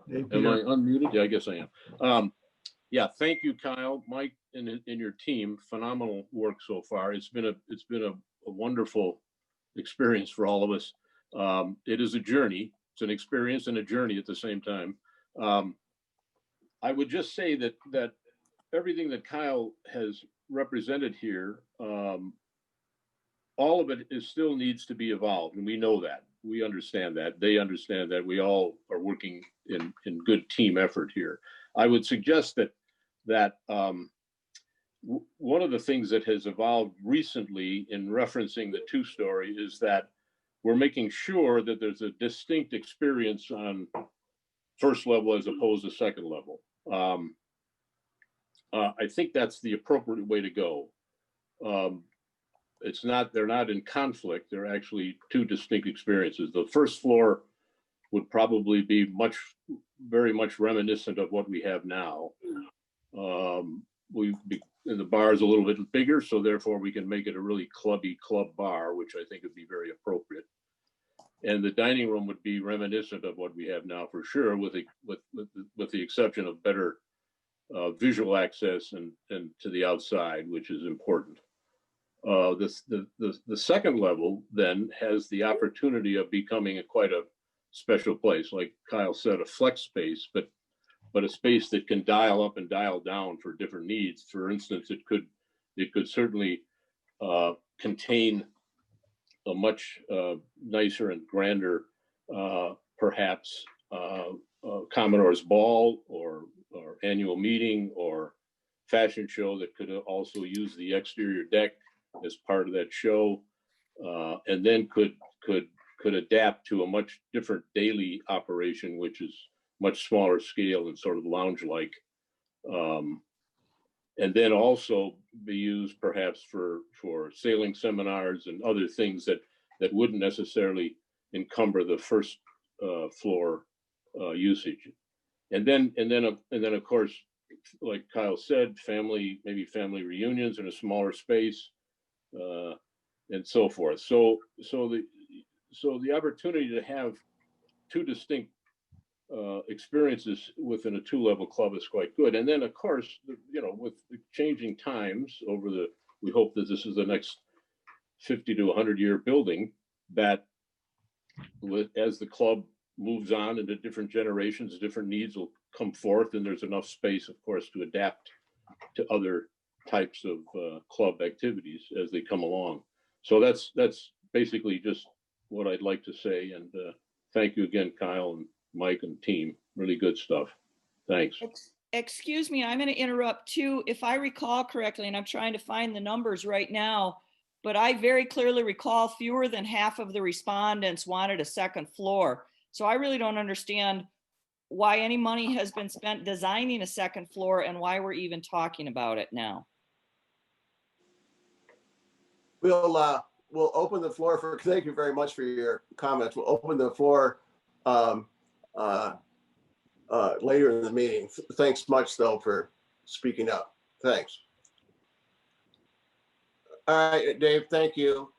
Dave, Am I Peter? unmuted? Yeah, I guess I am. Yeah, thank you, Kyle, Mike, and your team. Phenomenal work so far. It's been a wonderful experience for all of us. It is a journey. It's an experience and a journey at the same time. I would just say that everything that Kyle has represented here, all of it still needs to be evolved, and we know that. We understand that. They understand that. We all are working in good team effort here. I would suggest that one of the things that has evolved recently in referencing the two-story is that we're making sure that there's a distinct experience on first level as opposed to second level. I think that's the appropriate way to go. They're not in conflict. They're actually two distinct experiences. The first floor would probably be very much reminiscent of what we have now. The bar is a little bit bigger, so therefore we can make it a really clubby club bar, which I think would be very appropriate. And the dining room would be reminiscent of what we have now for sure, with the exception of better visual access and to the outside, which is important. The second level then has the opportunity of becoming quite a special place, like Kyle said, a flex space, but a space that can dial up and dial down for different needs. For instance, it could certainly contain a much nicer and grander, perhaps Commodore's Ball or annual meeting or fashion show that could also use the exterior deck as part of that show, and then could adapt to a much different daily operation, which is much smaller scale and sort of lounge-like, and then also be used perhaps for sailing seminars and other things that wouldn't necessarily encumber the first floor usage. And then of course, like Kyle said, maybe family reunions in a smaller space, and so forth. So the opportunity to have two distinct experiences within a two-level club is quite good. And then of course, with the changing times we hope that this is the next 50 to 100-year building, that as the club moves on into different generations, different needs will come forth, and there's enough space, of course, to adapt to other types of club activities as they come along. So that's basically just what I'd like to say. And thank you again, Kyle and Mike and team. Really good stuff. Thanks. Excuse me, I'm going to interrupt too. If I recall correctly, and I'm trying to find the numbers right now, but I very clearly recall fewer than half of the respondents wanted a second floor. So I really don't understand why any money has been spent designing a second floor and why we're even talking about it now. We'll open the floor for, thank you very much for your comments. We'll open the floor later in the meeting. Thanks much though for speaking up. Thanks. All right, Dave, thank you.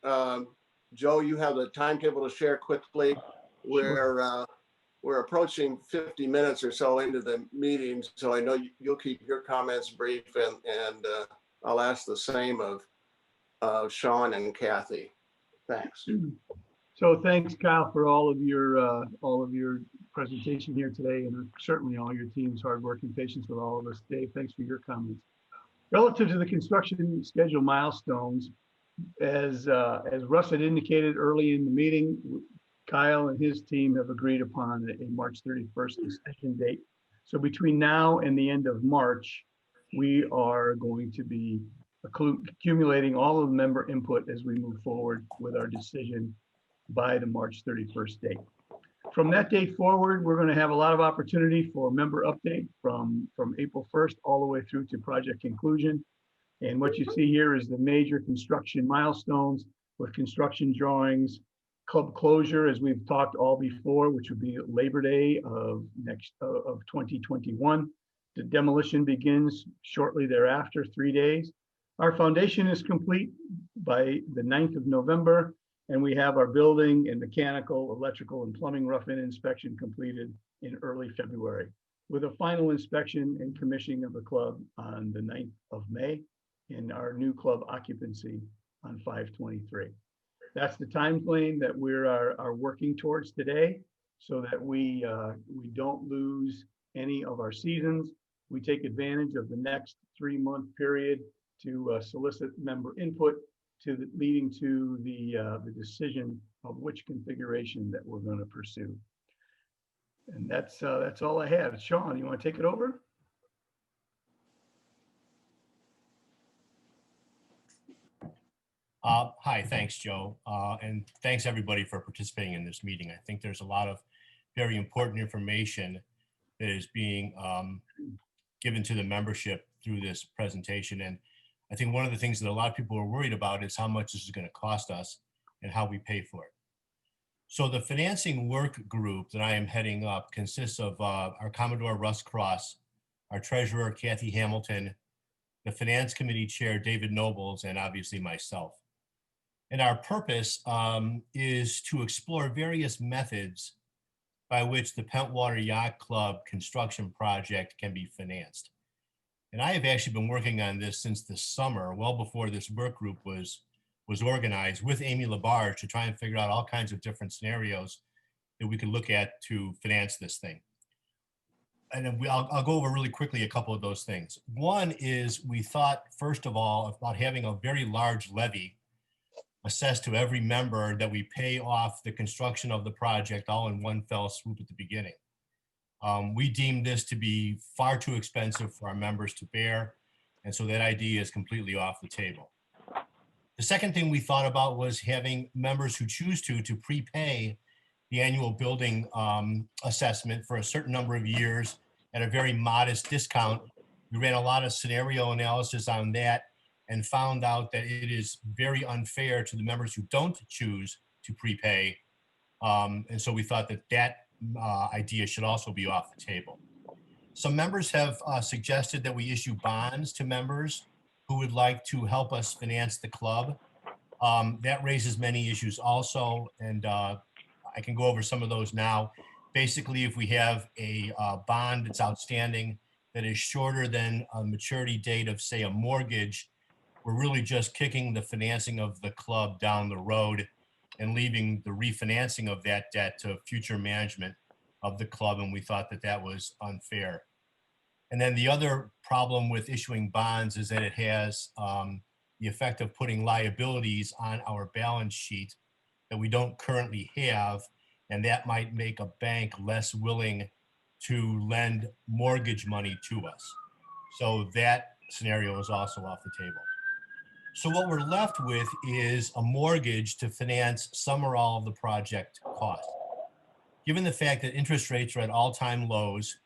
Joe, you have the timetable to share quickly. We're approaching 50 minutes or so into the meeting, so I know you'll keep your comments brief, and I'll ask the same of Sean and Kathy. Thanks. So thanks, Kyle, for all of your presentation here today, and certainly all your team's hard work and patience with all of us. Dave, thanks for your comments. Relative to the construction schedule milestones, as Russ had indicated early in the meeting, Kyle and his team have agreed upon a March 31st decision date. So between now and the end of March, we are going to be accumulating all of the member input as we move forward with our decision by the March 31st date. From that date forward, we're going to have a lot of opportunity for member update from April 1st all the way through to project conclusion. And what you see here is the major construction milestones with construction drawings, club closure, as we've talked all before, which would be Labor Day of 2021. The demolition begins shortly thereafter, 3 days. Our foundation is complete by the 9th of November, and we have our building and mechanical, electrical, and plumbing rough-in inspection completed in early February, with a final inspection and commissioning of the club on the 9th of May, and our new club occupancy on 5/23. That's the time frame that we are working towards today, so that we don't lose any of our seasons. We take advantage of the next 3-month period to solicit member input, leading to the decision of which configuration that we're going to pursue. And that's all I have. Sean, you want to take it over? Hi, thanks, Joe. And thanks everybody for participating in this meeting. I think there's a lot of very important information that is being given to the membership through this presentation. And I think one of the things that a lot of people are worried about is how much this is going to cost us and how we pay for it. So the financing work group that I am heading up consists of our Commodore Russ Cross, our treasurer, Kathy Hamilton, the finance committee chair, David Nobles, and obviously myself. And our purpose is to explore various methods by which the Pentwater Yacht Club construction project can be financed. And I have actually been working on this since the summer, well before this work group was organized, with Amy Labarge to try and figure out all kinds of different scenarios that we could look at to finance this thing. And then I'll go over really quickly a couple of those things. One is we thought, first of all, about having a very large levy assessed to every member that we pay off the construction of the project all in one fell swoop at the beginning. We deemed this to be far too expensive for our members to bear, and so that idea is completely off the table. The second thing we thought about was having members who choose to prepay the annual building assessment for a certain number of years at a very modest discount. We ran a lot of scenario analysis on that and found out that it is very unfair to the members who don't choose to prepay. And so we thought that idea should also be off the table. Some members have suggested that we issue bonds to members who would like to help us finance the club. That raises many issues also, and I can go over some of those now. Basically, if we have a bond that's outstanding that is shorter than a maturity date of, say, a mortgage, we're really just kicking the financing of the club down the road and leaving the refinancing of that debt to future management of the club, and we thought that that was unfair. And then the other problem with issuing bonds is that it has the effect of putting liabilities on our balance sheet that we don't currently have, and that might make a bank less willing to lend mortgage money to us. So that scenario is also off the table. So what we're left with is a mortgage to finance some or all of the project costs. given the fact that interest rates are at all-time lows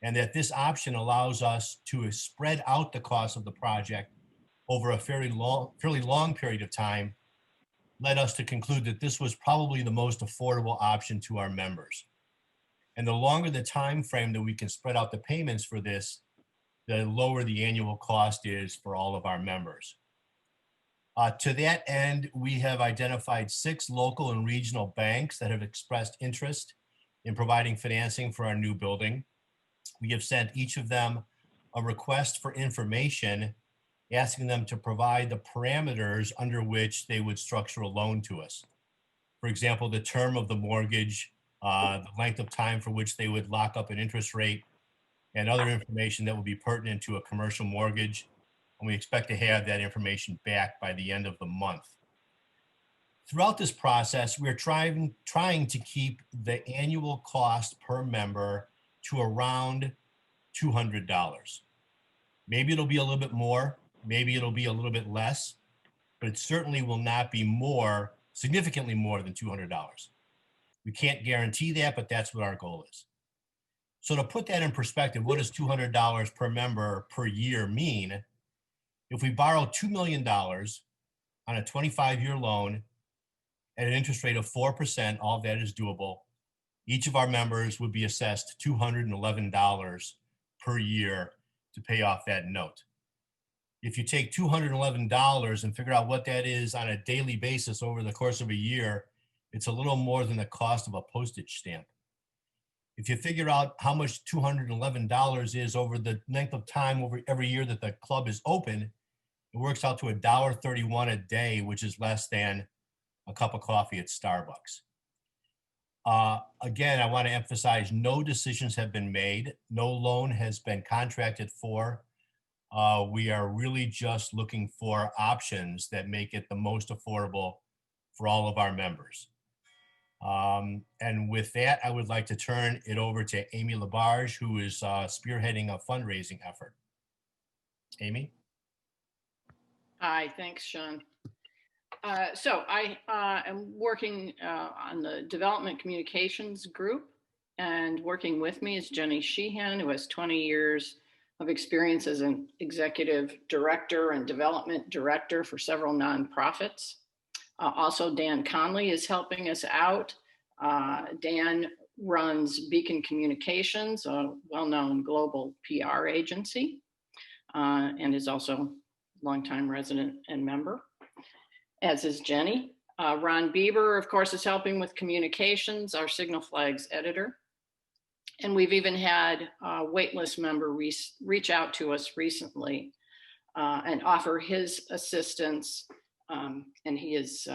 and that this option allows us to spread out the cost of the project over a fairly long period of time, led us to conclude that this was probably the most affordable option to our members. And the longer the time frame that we can spread out the payments for this, the lower the annual cost is for all of our members. To that end, we have identified 6 local and regional banks that have expressed interest in providing financing for our new building. We have sent each of them a request for information, asking them to provide the parameters under which they would structure a loan to us. For example, the term of the mortgage, the length of time for which they would lock up an interest rate, and other information that will be pertinent to a commercial mortgage. And we expect to have that information back by the end of the month. Throughout this process, we're trying to keep the annual cost per member to around $200. Maybe it'll be a little bit more, maybe it'll be a little bit less, but it certainly will not be more, significantly more than $200. We can't guarantee that, but that's what our goal is. So to put that in perspective, what does $200 per member per year mean? If we borrow $2 million on a 25-year loan at an interest rate of 4%, all of that is doable. Each of our members would be assessed $211 per year to pay off that note. If you take $211 and figure out what that is on a daily basis over the course of a year, it's a little more than the cost of a postage stamp. If you figure out how much $211 is over the length of time over every year that the club is open, it works out to $1.31 a day, which is less than a cup of coffee at Starbucks. Again, I want to emphasize no decisions have been made. No loan has been contracted for. We are really just looking for options that make it the most affordable for all of our members. And with that, I would like to turn it over to Amy Labarge, who is spearheading a fundraising effort. Amy? Hi, thanks, Sean. So I am working on the development communications group, and working with me is Jenny Sheehan, who has 20 years of experience as an executive director and development director for several nonprofits. Also, Dan Conley is helping us out. Dan runs Beacon Communications, a well-known global PR agency, and is also longtime resident and member, as is Jenny. Ron Bieber, of course, is helping with communications, our Signal Flags editor. And we've even had a waitlist member reach out to us recently and offer his assistance. And he is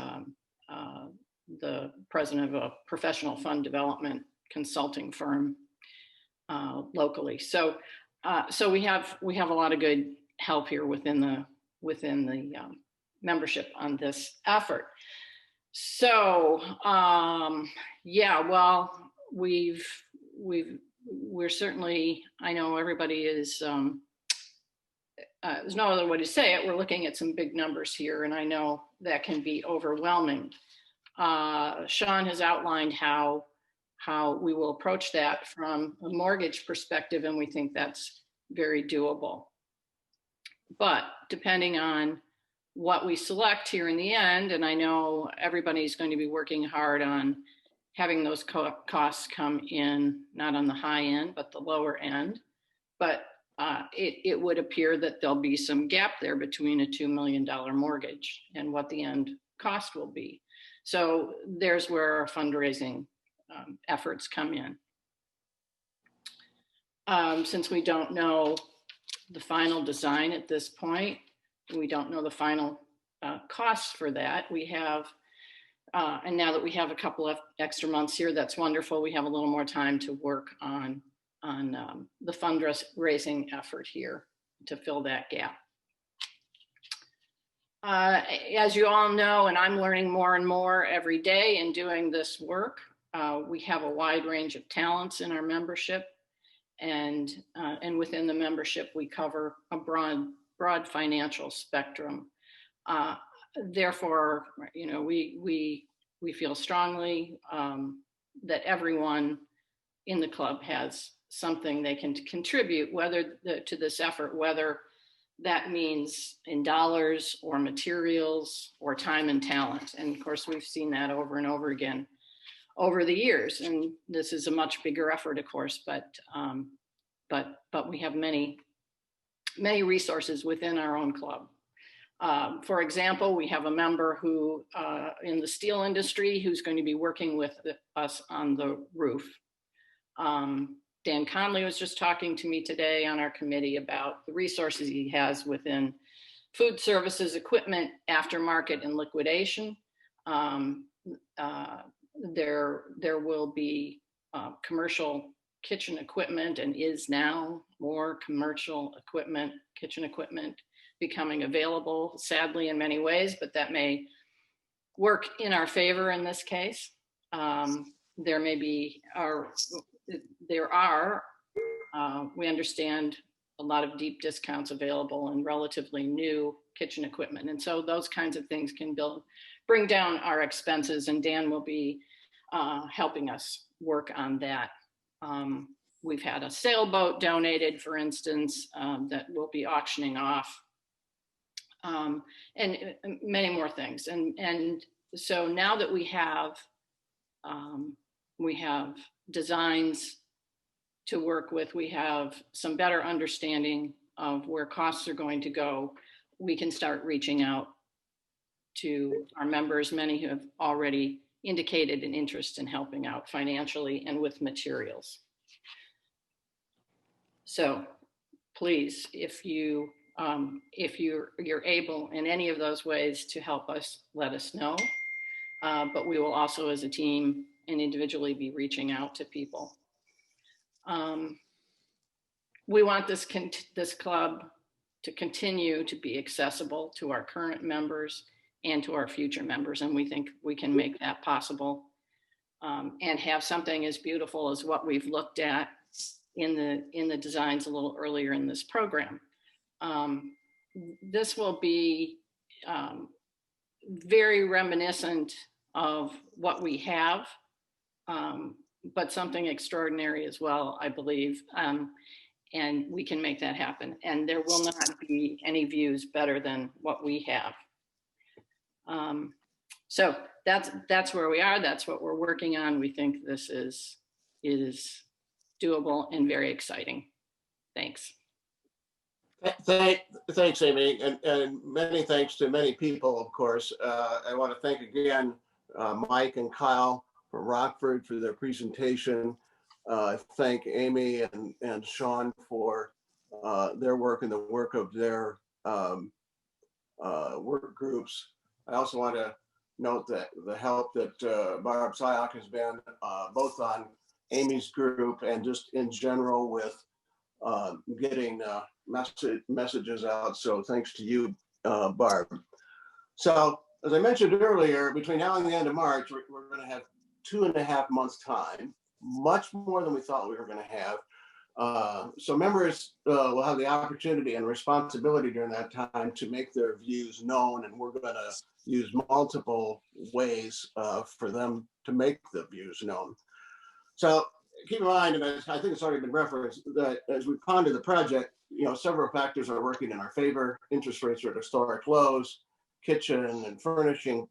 the president of a professional fund development consulting firm locally. So we have a lot of good help here within the membership on this effort. So yeah, well, we're certainly, I know everybody is, there's no other way to say it, we're looking at some big numbers here, and I know that can be overwhelming. Sean has outlined how we will approach that from a mortgage perspective, and we think that's very doable. But depending on what we select here in the end, and I know everybody's going to be working hard on having those costs come in, not on the high end, but the lower end. But it would appear that there'll be some gap there between a $2 million mortgage and what the end cost will be. So there's where our fundraising efforts come in. Since we don't know the final design at this point, we don't know the final costs for that. We have, and now that we have a couple of extra months here, that's wonderful. We have a little more time to work on the fundraising effort here to fill that gap. As you all know, and I'm learning more and more every day in doing this work, we have a wide range of talents in our membership, and within the membership, we cover a broad financial spectrum. Therefore, you know, we feel strongly that everyone in the club has something they can contribute, whether to this effort, whether that means in dollars or materials or time and talent. And of course, we've seen that over and over again over the years. And this is a much bigger effort, of course, but we have many resources within our own club. For example, we have a member who in the steel industry who's going to be working with us on the roof. Dan Conley was just talking to me today on our committee about the resources he has within food services, equipment, aftermarket, and liquidation. There will be commercial kitchen equipment, and is now more commercial equipment, kitchen equipment becoming available, sadly in many ways, but that may work in our favor in this case. We understand a lot of deep discounts available in relatively new kitchen equipment. And so those kinds of things can bring down our expenses, and Dan will be helping us work on that. We've had a sailboat donated, for instance, that we'll be auctioning off, and many more things. And so now that we have designs to work with, we have some better understanding of where costs are going to go, we can start reaching out to our members, many who have already indicated an interest in helping out financially and with materials. So please, if you're able in any of those ways to help us, let us know. But we will also, as a team and individually, be reaching out to people. We want this club to continue to be accessible to our current members and to our future members, and we think we can make that possible, and have something as beautiful as what we've looked at in the designs a little earlier in this program. This will be very reminiscent of what we have, but something extraordinary as well, I believe. And we can make that happen. And there will not be any views better than what we have. So that's where we are. That's what we're working on. We think this is doable and very exciting. Thanks. Thanks, Amy, and many thanks to many people, of course. I want to thank again Mike and Kyle from Rockford for their presentation. Thank Amy and Sean for their work and the work of their work groups. I also want to note that the help that Barb Syok has been both on Amy's group and just in general with getting messages out. So thanks to you, Barb. So as I mentioned earlier, between now and the end of March, we're going to have 2.5 months time, much more than we thought we were going to have. So members will have the opportunity and responsibility during that time to make their views known, and we're going to use multiple ways for them to make the views known. So keep in mind, and I think it's already been referenced, that as we ponder the project, several factors are working in our favor. Interest rates are at historic lows. Kitchen and furnishing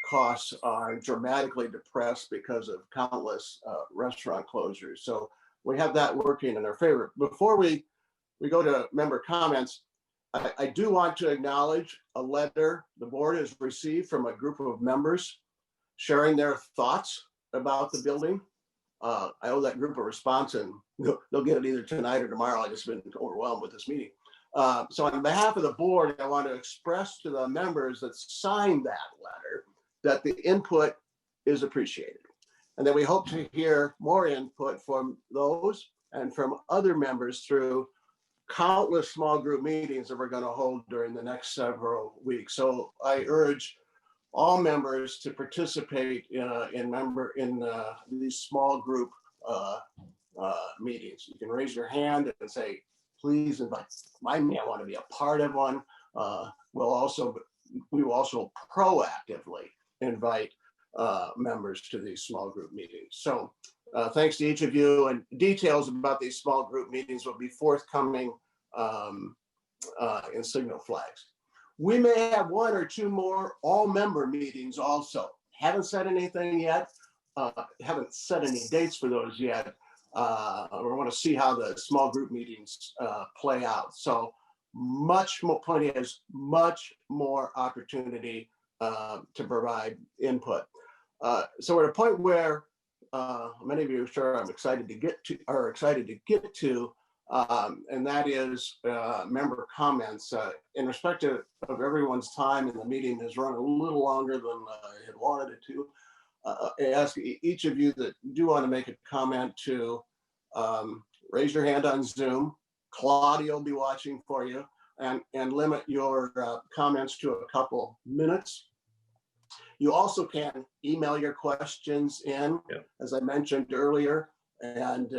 costs are dramatically depressed because of countless restaurant closures. So we have that working in our favor. Before we go to member comments, I do want to acknowledge a letter the board has received from a group of members sharing their thoughts about the building. I owe that group a response, and they'll get it either tonight or tomorrow. I've just been overwhelmed with this meeting. So on behalf of the board, I want to express to the members that signed that letter that the input is appreciated, and that we hope to hear more input from those and from other members through countless small group meetings that we're going to hold during the next several weeks. So I urge all members to participate in these small group meetings. You can raise your hand and say, please invite. I want to be a part of one. We will also proactively invite members to these small group meetings. So thanks to each of you, and details about these small group meetings will be forthcoming in signal flags. We may have one or two more all member meetings also. Haven't said anything yet. Haven't set any dates for those yet. We want to see how the small group meetings play out. So much more, plenty is much more opportunity to provide input. So we're at a point where many of you are sure I'm excited to get to, and that is member comments. In respect of everyone's time, and the meeting has run a little longer than I had wanted it to. I ask each of you that do want to make a comment to raise your hand on Zoom. Claudia will be watching for you, and limit your comments to a couple minutes. You also can email your questions in, as I mentioned earlier, and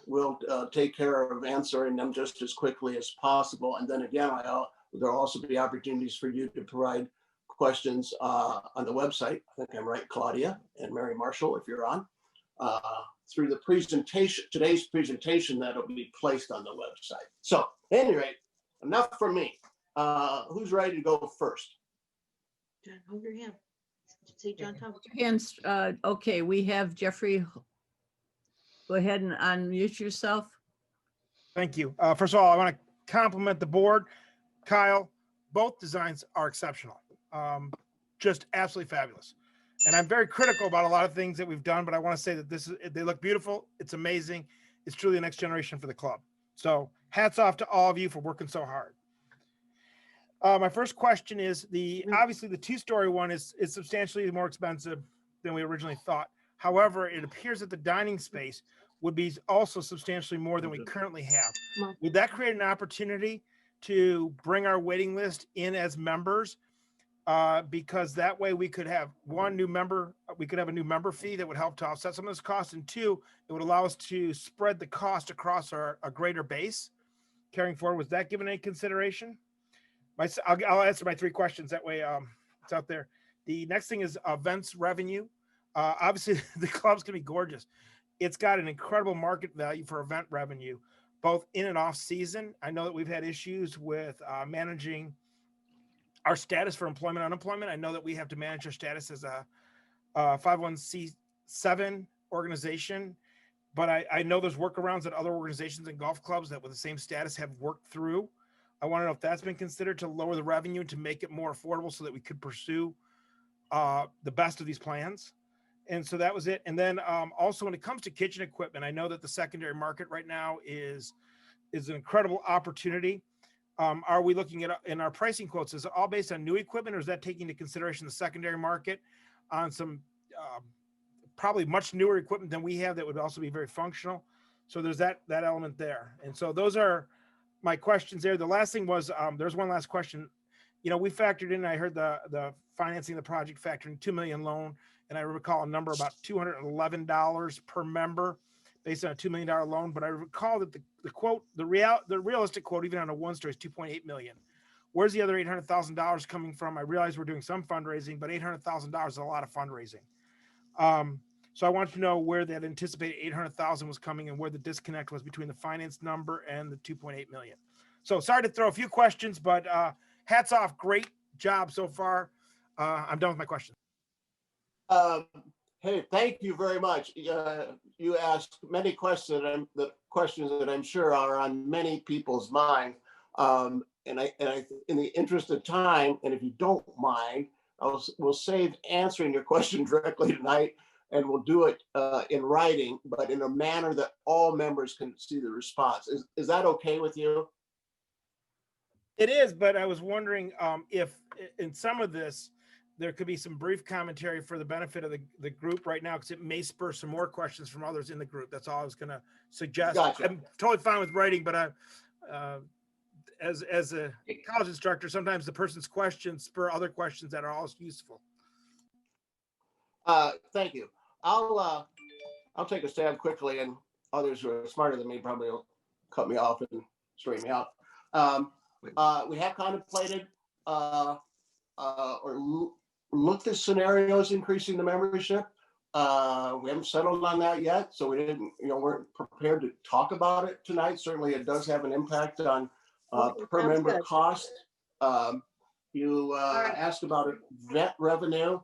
we'll take care of answering them just as quickly as possible. And then again, there'll also be opportunities for you to provide questions on the website. I think I'm right, Claudia and Mary Marshall, if you're on, through the presentation, today's presentation that'll be placed on the website. So at any rate, enough from me. Who's ready to go first? John, hold your hand. See John Thomas. Hands, okay, we have Jeffrey. Go ahead and unmute yourself. Thank you. First of all, I want to compliment the board. Kyle, both designs are exceptional. Just absolutely fabulous. And I'm very critical about a lot of things that we've done, but I want to say that they look beautiful. It's amazing. It's truly the next generation for the club. So hats off to all of you for working so hard. My first question is obviously the two-story one is substantially more expensive than we originally thought. However, it appears that the dining space would be also substantially more than we currently have. Would that create an opportunity to bring our waiting list in as members? Because that way we could have a new member fee that would help to offset some of this cost, and two, it would allow us to spread the cost across a greater base carrying forward. Was that given any consideration? I'll answer my three questions. That way it's out there. The next thing is events revenue. Obviously, the club's going to be gorgeous. It's got an incredible market value for event revenue, both in and off season. I know that we've had issues with managing our status for employment, unemployment. I know that we have to manage our status as a 501c7 organization, but I know there's workarounds that other organizations and golf clubs that with the same status have worked through. I want to know if that's been considered to lower the revenue to make it more affordable so that we could pursue the best of these plans. And so that was it. And then also when it comes to kitchen equipment, I know that the secondary market right now is an incredible opportunity. Are we looking at in our pricing quotes, is it all based on new equipment, or is that taking into consideration the secondary market on some probably much newer equipment than we have that would also be very functional? So there's that element there. And so those are my questions there. The last thing was, there's one last question. You know, we factored in, I heard the financing of the project factoring $2 million loan, and I recall a number about $211 per member based on a $2 million loan. But I recall that the quote, the realistic quote, even on a one story, is $2.8 million. Where's the other $800,000 coming from? I realize we're doing some fundraising, but $800,000 is a lot of fundraising. So I want to know where that anticipated $800,000 was coming and where the disconnect was between the finance number and the $2.8 million. So sorry to throw a few questions, but hats off. Great job so far. I'm done with my questions. Hey, thank you very much. You asked many questions that I'm sure are on many people's mind. And I, in the interest of time, and if you don't mind, we'll save answering your question directly tonight, and we'll do it in writing, but in a manner that all members can see the response. Is that okay with you? It is, but I was wondering if in some of this, there could be some brief commentary for the benefit of the group right now, because it may spur some more questions from others in the group. That's all I was going to suggest. Gotcha. I'm totally fine with writing, but as a college instructor, sometimes the person's questions spur other questions that are also useful. Thank you. I'll take a stab quickly, and others who are smarter than me probably will cut me off and straighten me out. We have contemplated or looked at scenarios increasing the membership. We haven't settled on that yet, so we didn't, weren't prepared to talk about it tonight. Certainly, it does have an impact on Okay, per sounds member good. cost. You asked about vet revenue.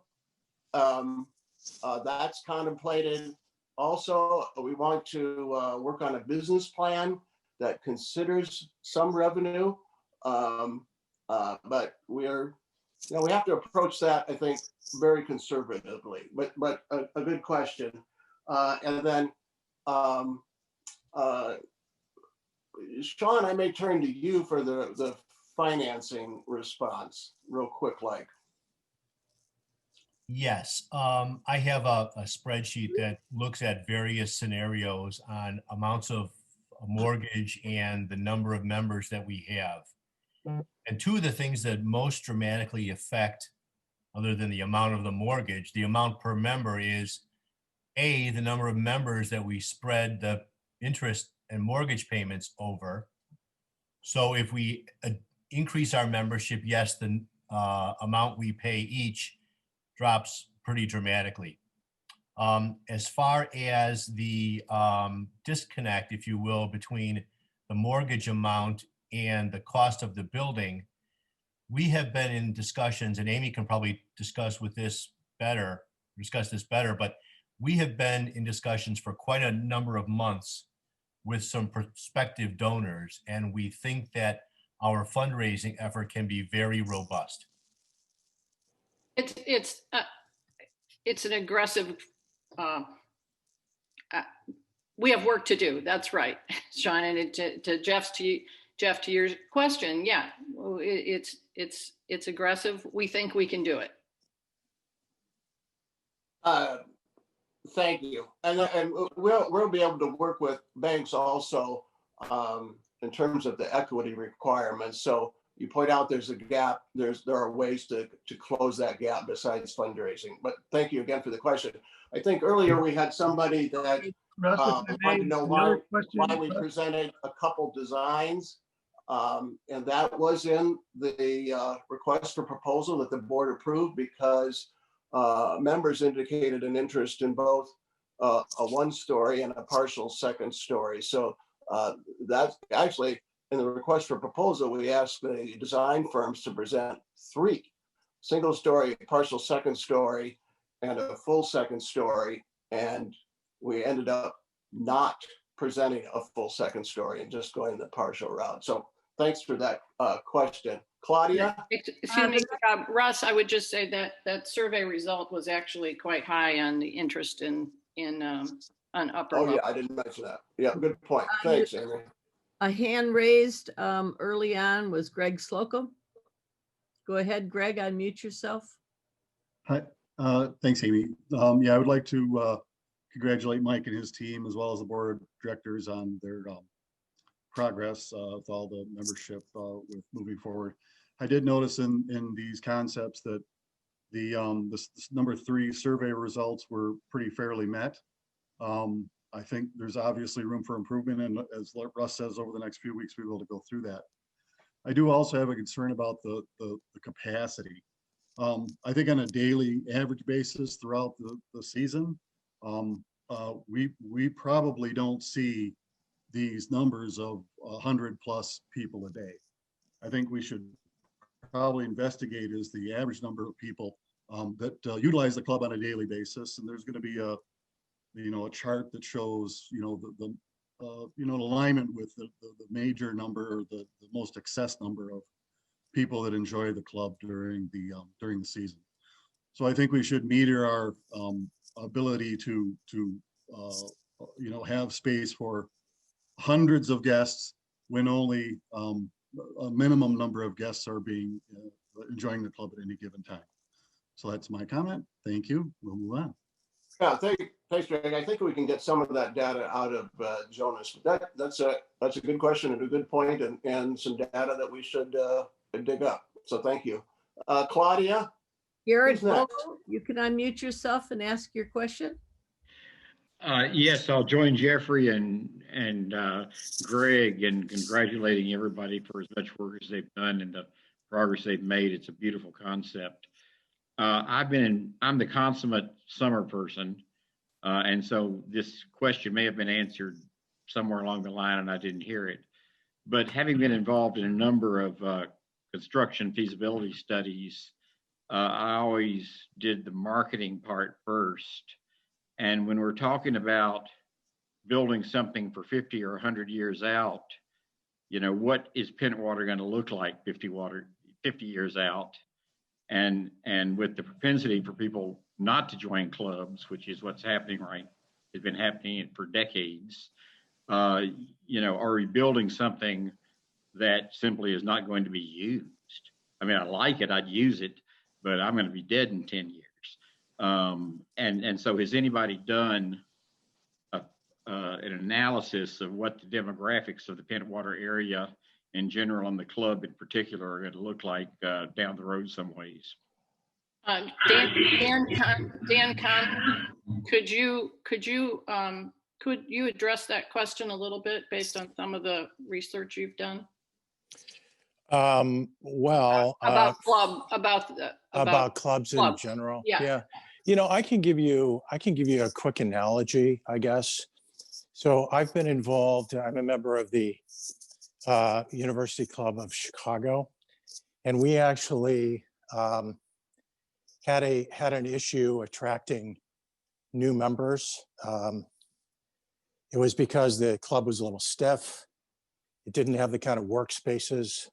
That's contemplated. Also, we want to work on a business plan that considers some revenue. But we have to approach that, I think, very conservatively, but a good question. And then, Sean, I may turn to you for the financing response real quick, like. Yes, I have a spreadsheet that looks at various scenarios on amounts of a mortgage and the number of members that we have. And two of the things that most dramatically affect, other than the amount of the mortgage, the amount per member is A, the number of members that we spread the interest and mortgage payments over. So if we increase our membership, yes, the amount we pay each drops pretty dramatically. As far as the disconnect, if you will, between the mortgage amount and the cost of the building, we have been in discussions, and Amy can probably discuss this better, but we have been in discussions for quite a number of months with some prospective donors, and we think that our fundraising effort can be very robust. It's an aggressive, we have work to do. That's right, Sean. And Jeff, to your question, yeah, it's aggressive. We think we can do it. Thank you. And we'll be able to work with banks also in terms of the equity requirements. So you point out there's a gap. There are ways to close that gap besides fundraising. But thank you again for the question. I think earlier we had somebody that Russ, wanted to know why we Russ. presented a couple designs. And that was in the request for proposal that the board approved because members indicated an interest in both a one-story and a partial second story. So that's actually in the request for proposal, we asked the design firms to present 3: single-story, partial second story, and a full second story. And we ended up not presenting a full second story and just going the partial route. So thanks for that question. Claudia? Excuse me, Russ, I would just say that survey result was actually quite high on the interest in on upper level. Yeah, I didn't mention that. Yeah, good point. Thanks, Amy. A hand raised early on was Greg Slocum. Go ahead, Greg, unmute yourself. Hi, thanks, Amy. Yeah, I would like to congratulate Mike and his team as well as the board of directors on their progress with all the membership with moving forward. I did notice in these concepts that the this number 3 survey results were pretty fairly met. I think there's obviously room for improvement, and as Russ says, over the next few weeks we will go through that. I do also have a concern about the capacity. I think on a daily average basis throughout the season, we probably don't see these numbers of 100+ people a day. I think we should probably investigate is the average number of people that utilize the club on a daily basis, and there's going to be a chart that shows the alignment with the major number or the most excess number of people that enjoy the club during the season. So I think we should meter our ability to have space for hundreds of guests when only a minimum number of guests are enjoying the club at any given time. So that's my comment. Thank you. We'll move on. Yeah, thanks, Greg. I think we can get some of that data out of Jonas. That's a good question and a good point, and some data that we should dig up. So thank you. Claudia? Garrett Vogel, you can unmute yourself and ask your question. Yes, I'll join Jeffrey and Greg in congratulating everybody for as much work as they've done and the progress they've made. It's a beautiful concept. I'm the consummate summer person. And so this question may have been answered somewhere along the line and I didn't hear it. But having been involved in a number of construction feasibility studies, I always did the marketing part first. And when we're talking about building something for 50 or 100 years out, you know, what is Pentwater going to look like 50 years out? And with the propensity for people not to join clubs, which is what's happening has been happening for decades, you know, are we building something that simply is not going to be used? I mean, I like it, I'd use it, but I'm going to be dead in 10 years. And so has anybody done an analysis of what the demographics of the Pentwater area in general and the club in particular are going to look like down the road some ways? Dan Conlon, could you address that question a little bit based on some of the research you've done? Well, about clubs in general. Yeah. You know, I can give you a quick analogy, I guess. So I've been involved, I'm a member of the University Club of Chicago, and we actually had an issue attracting new members. It was because the club was a little stiff. It didn't have the kind of workspaces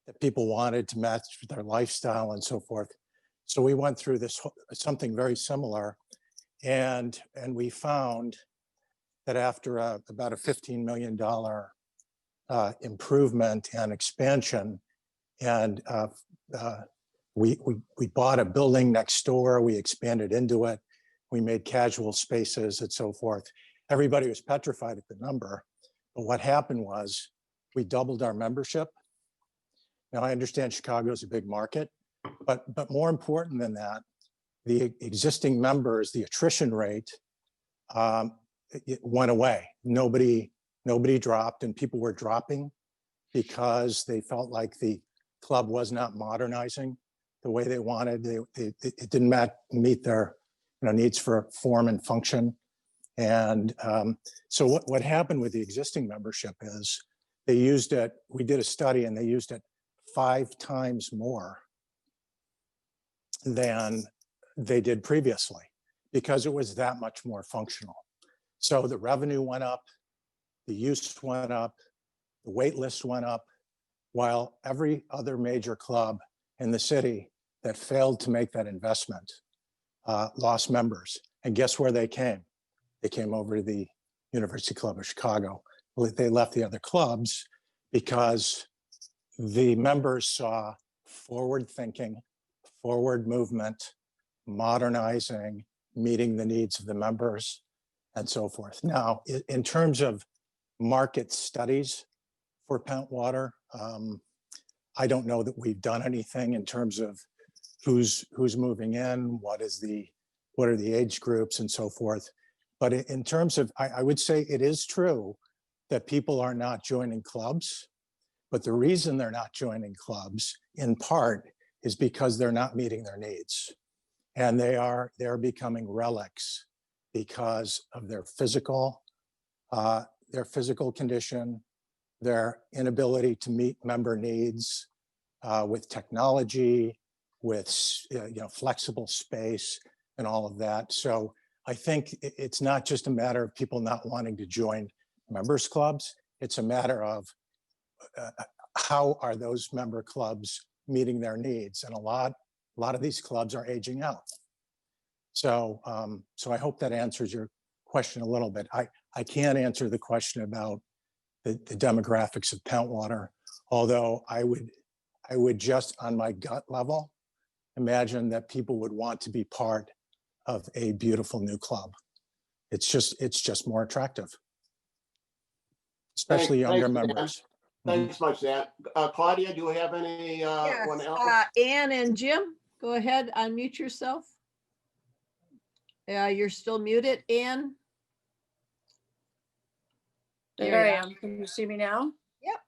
that people wanted to match their lifestyle and so forth. So we went through something very similar, and we found that after about a $15 million improvement and expansion, and we bought a building next door, we expanded into it, we made casual spaces and so forth. Everybody was petrified at the number, but what happened was we doubled our membership. Now I understand Chicago is a big market, but more important than that, the existing members, the attrition rate, it went away. Nobody dropped, and people were dropping because they felt like the club was not modernizing the way they wanted. It didn't meet their needs for form and function. And so what happened with the existing membership is they used it. We did a study, and they used it 5 times more than they did previously because it was that much more functional. So the revenue went up, the use went up, the wait list went up, while every other major club in the city that failed to make that investment lost members. And guess where they came? They came over to the University Club of Chicago. They left the other clubs because the members saw forward thinking, forward movement, modernizing, meeting the needs of the members, and so forth. Now, in terms of market studies for Pentwater, I don't know that we've done anything in terms of who's moving in, what are the age groups and so forth. But in terms of, I would say it is true that people are not joining clubs, but the reason they're not joining clubs in part is because they're not meeting their needs. And they're becoming relics because of their physical condition, their inability to meet member needs with technology, with flexible space and all of that. So I think it's not just a matter of people not wanting to join members clubs. It's a matter of how are those member clubs meeting their needs? And a lot of these clubs are aging out. So I hope that answers your question a little bit. I can't answer the question about the demographics of Pentwater, although I would just on my gut level imagine that people would want to be part of a beautiful new club. It's just more attractive, especially younger members. Thanks much, Dan. Claudia, do we have any one else? Ann and Jim, go ahead, unmute yourself. You're still muted, Ann. There I am. Can you see me now? Yep.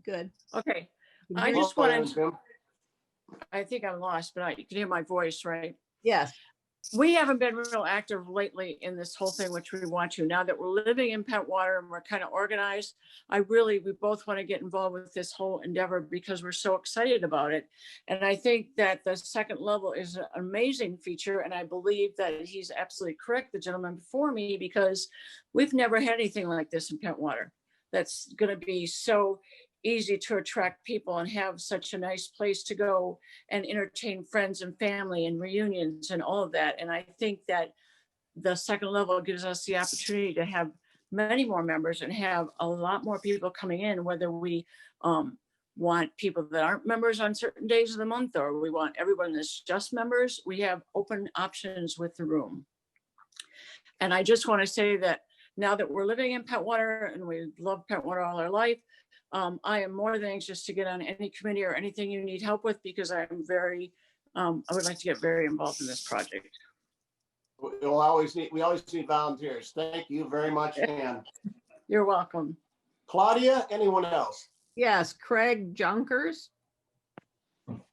Good. Okay. I just wanted I think I'm lost, but you can hear my voice, right? Yes. We haven't been real active lately in this whole thing, which we want to. Now that we're living in Pentwater and we're kind of organized, we both want to get involved with this whole endeavor because we're so excited about it. And I think that the second level is an amazing feature. And I believe that he's absolutely correct, the gentleman before me, because we've never had anything like this in Pentwater. That's going to be so easy to attract people and have such a nice place to go and entertain friends and family and reunions and all of that. And I think that the second level gives us the opportunity to have many more members and have a lot more people coming in, whether we want people that aren't members on certain days of the month, or we want everyone that's just members. We have open options with the room. And I just want to say that now that we're living in Pentwater and we love Pentwater all our life, I am more than anxious to get on any committee or anything you need help with, because I would like to get very involved in this project. We always need volunteers. Thank you very much, Ann. You're welcome. Claudia, anyone else? Yes, Craig Junkers.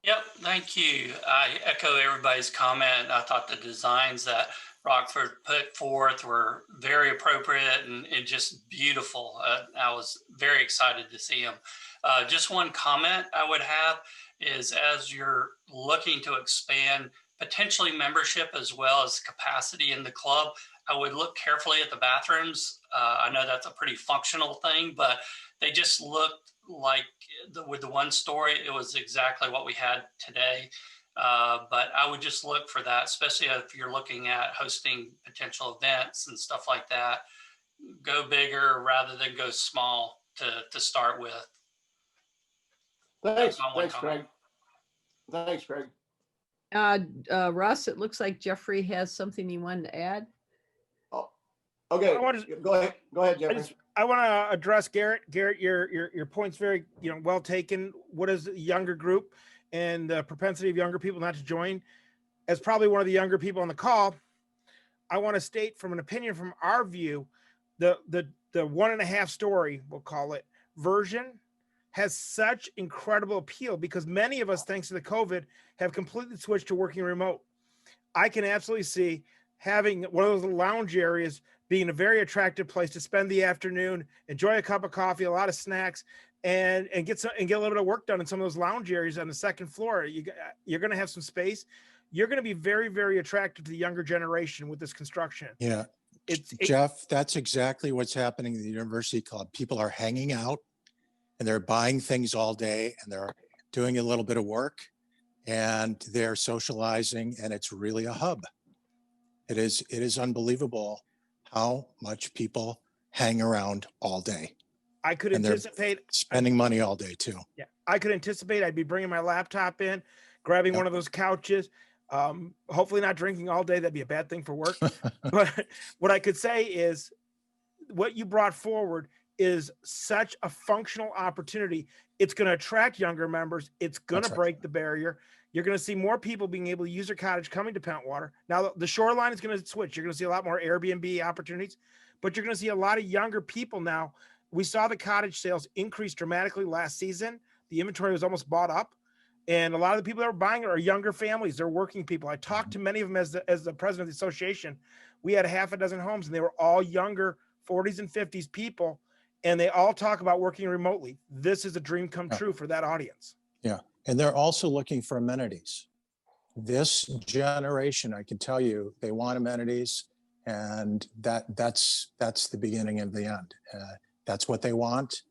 Yep, thank you. I echo everybody's comment. I thought the designs that Rockford put forth were very appropriate and just beautiful. I was very excited to see them. Just one comment I would have is, as you're looking to expand potentially membership as well as capacity in the club, I would look carefully at the bathrooms. I know that's a pretty functional thing, but they just looked like with the one story, it was exactly what we had today. But I would just look for that, especially if you're looking at hosting potential events and stuff like that. Go bigger rather than go small to start with. Thanks, Craig. Thanks, Craig. Russ, it looks like Jeffrey has something he wanted to add. Oh, okay. Go ahead, Jeffrey. I want to address Garrett. Garrett, your point's very well taken. What is a younger group and the propensity of younger people not to join? As probably one of the younger people on the call, I want to state from an opinion from our view, the 1.5 story, we'll call it, version has such incredible appeal because many of us, thanks to the COVID, have completely switched to working remote. I can absolutely see having one of those lounge areas being a very attractive place to spend the afternoon, enjoy a cup of coffee, a lot of snacks, and get a little bit of work done in some of those lounge areas on the second floor. You're going to have some space. You're going to be very, very attractive to the younger generation with this construction. Yeah. Jeff, that's exactly what's happening in the University Club. People are hanging out and they're buying things all day and they're doing a little bit of work and they're socializing, and it's really a hub. It is unbelievable how much people hang around all day. I could anticipate spending money all day too. Yeah, I could anticipate I'd be bringing my laptop in, grabbing one of those couches, hopefully not drinking all day. That'd be a bad thing for work. But what I could say is what you brought forward is such a functional opportunity. It's going to attract younger members. It's going to break the barrier. You're going to see more people being able to use their cottage coming to Pentwater. Now, the shoreline is going to switch. You're going to see a lot more Airbnb opportunities, but you're going to see a lot of younger people now. We saw the cottage sales increase dramatically last season. The inventory was almost bought up. And a lot of the people that are buying it are younger families. They're working people. I talked to many of them as the president of the association. We had 6 homes, and they were all younger 40s and 50s people. And they all talk about working remotely. This is a dream come true for that audience. Yeah. And they're also looking for amenities. This generation, I can tell you, they want amenities, and that's the beginning of the end. That's what they want.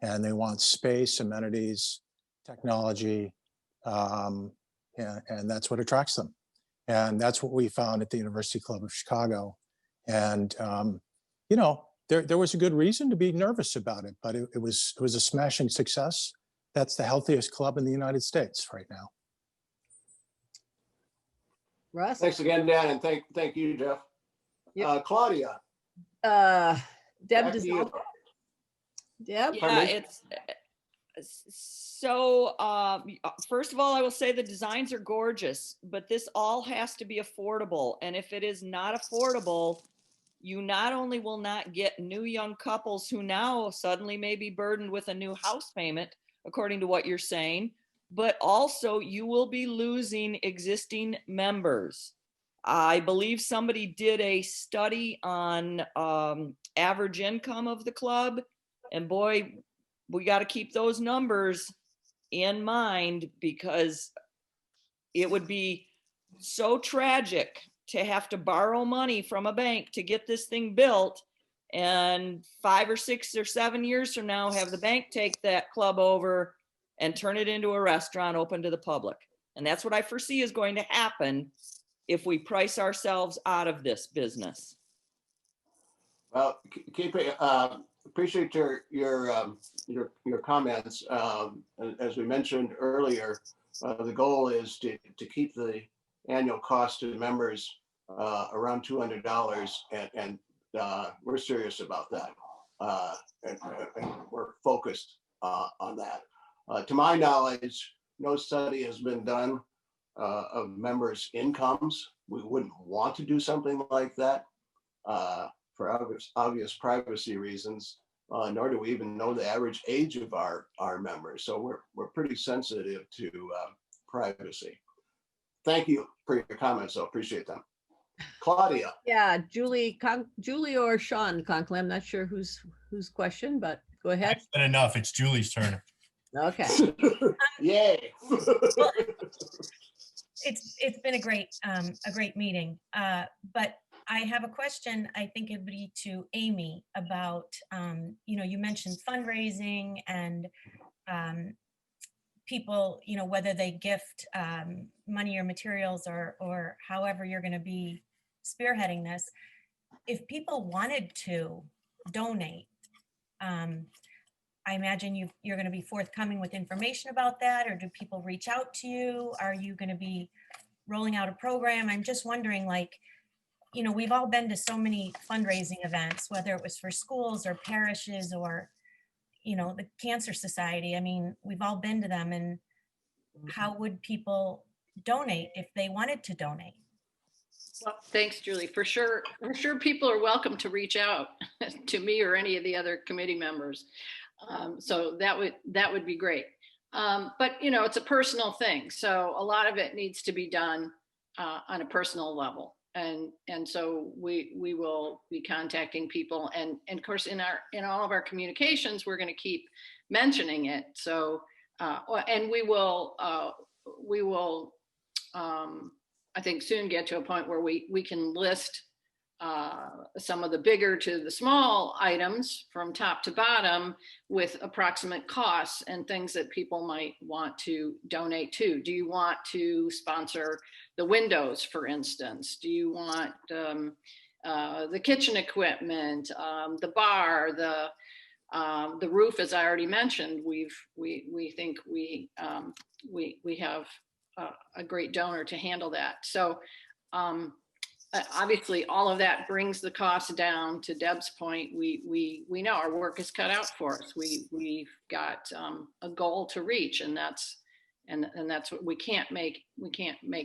And they want space, amenities, technology, and that's what attracts them. And that's what we found at the University Club of Chicago. And, there was a good reason to be nervous about it, but it was a smashing success. That's the healthiest club in the United States right now. Russ? Thanks again, Dan, and thank you, Jeff. Yep. Claudia. Deb, Deb? Yeah, so first of all, I will say the designs are gorgeous, but this all has to be affordable. And if it is not affordable, you not only will not get new young couples who now suddenly may be burdened with a new house payment, according to what you're saying, but also you will be losing existing members. I believe somebody did a study on average income of the club, and boy, we got to keep those numbers in mind, because it would be so tragic to have to borrow money from a bank to get this thing built, and 5 or 6 or 7 years from now have the bank take that club over and turn it into a restaurant open to the public. And that's what I foresee is going to happen if we price ourselves out of this business. Well, keep it, appreciate your comments. As we mentioned earlier, the goal is to keep the annual cost to members around $200, and we're serious about that. And we're focused on that. To my knowledge, no study has been done of members' incomes. We wouldn't want to do something like that for obvious privacy reasons, nor do we even know the average age of our members. So we're pretty sensitive to privacy. Thank you for your comments. I appreciate them. Claudia. Yeah, Julie or Sean Conklin. I'm not sure whose question, but go ahead. That's been enough. It's Julie's turn. Okay. Yay. Well, it's been a great meeting, but I have a question. I think it'd be to Amy about, you mentioned fundraising and people, whether they gift money or materials or however you're going to be spearheading this. If people wanted to donate, I imagine you're going to be forthcoming with information about that, or do people reach out to you? Are you going to be rolling out a program? I'm just wondering, we've all been to so many fundraising events, whether it was for schools or parishes or, the Cancer Society. I mean, we've all been to them, and how would people donate if they wanted to donate? Well, thanks, Julie. For sure, people are welcome to reach out to me or any of the other committee members. So that would be great. But it's a personal thing, so a lot of it needs to be done on a personal level, and so we will be contacting people, and of course in all of our communications we're going to keep mentioning it. So and we will I think soon get to a point where we can list some of the bigger to the small items from top to bottom with approximate costs and things that people might want to donate to. Do you want to sponsor the windows, for instance? Do you want the kitchen equipment, the bar, the roof? As I already mentioned, we think we have a great donor to handle that. So obviously all of that brings the cost down. To Deb's point, we know our work is cut out for us. We've got a goal to reach, and that's what we can't make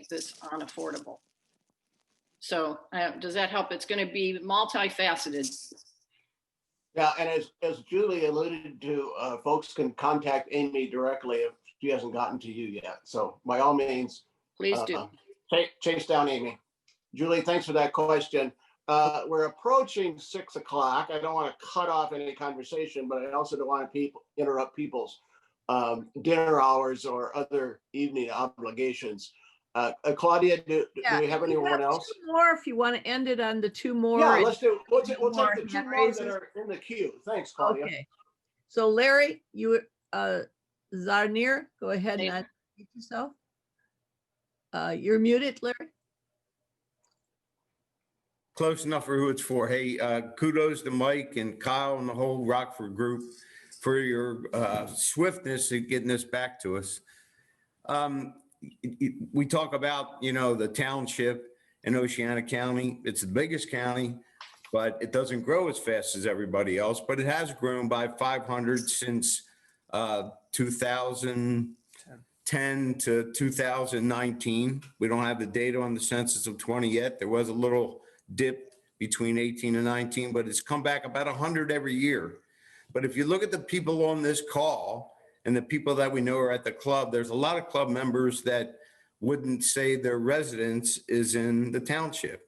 this unaffordable. So does that help? It's going to be multifaceted. Yeah, and as Julie alluded to, folks can contact Amy directly if she hasn't gotten to you yet. So by all means, please do. Chase down Amy. Julie, thanks for that question. We're approaching 6 o'clock. I don't want to cut off any conversation, but I also don't want to interrupt people's dinner hours or other evening obligations. Claudia, do we have anyone else? 2 more if you want to end it on the 2 more. Yeah, let's do. We'll take the 2 more that are in the queue. Thanks, Claudia. Okay. So Larry, you Zarnir, go ahead and unmute yourself. You're muted, Larry. Close enough for who it's for. Hey, kudos to Mike and Kyle and the whole Rockford group for your swiftness in getting this back to us. We talk about, the township in Oceana County. It's the biggest county, but it doesn't grow as fast as everybody else, but it has grown by 500 since 2010 to 2019. We don't have the data on the census of 20 yet. There was a little dip between 18 and 19, but it's come back about 100 every year. But if you look at the people on this call and the people that we know are at the club, there's a lot of club members that wouldn't say their residence is in the township.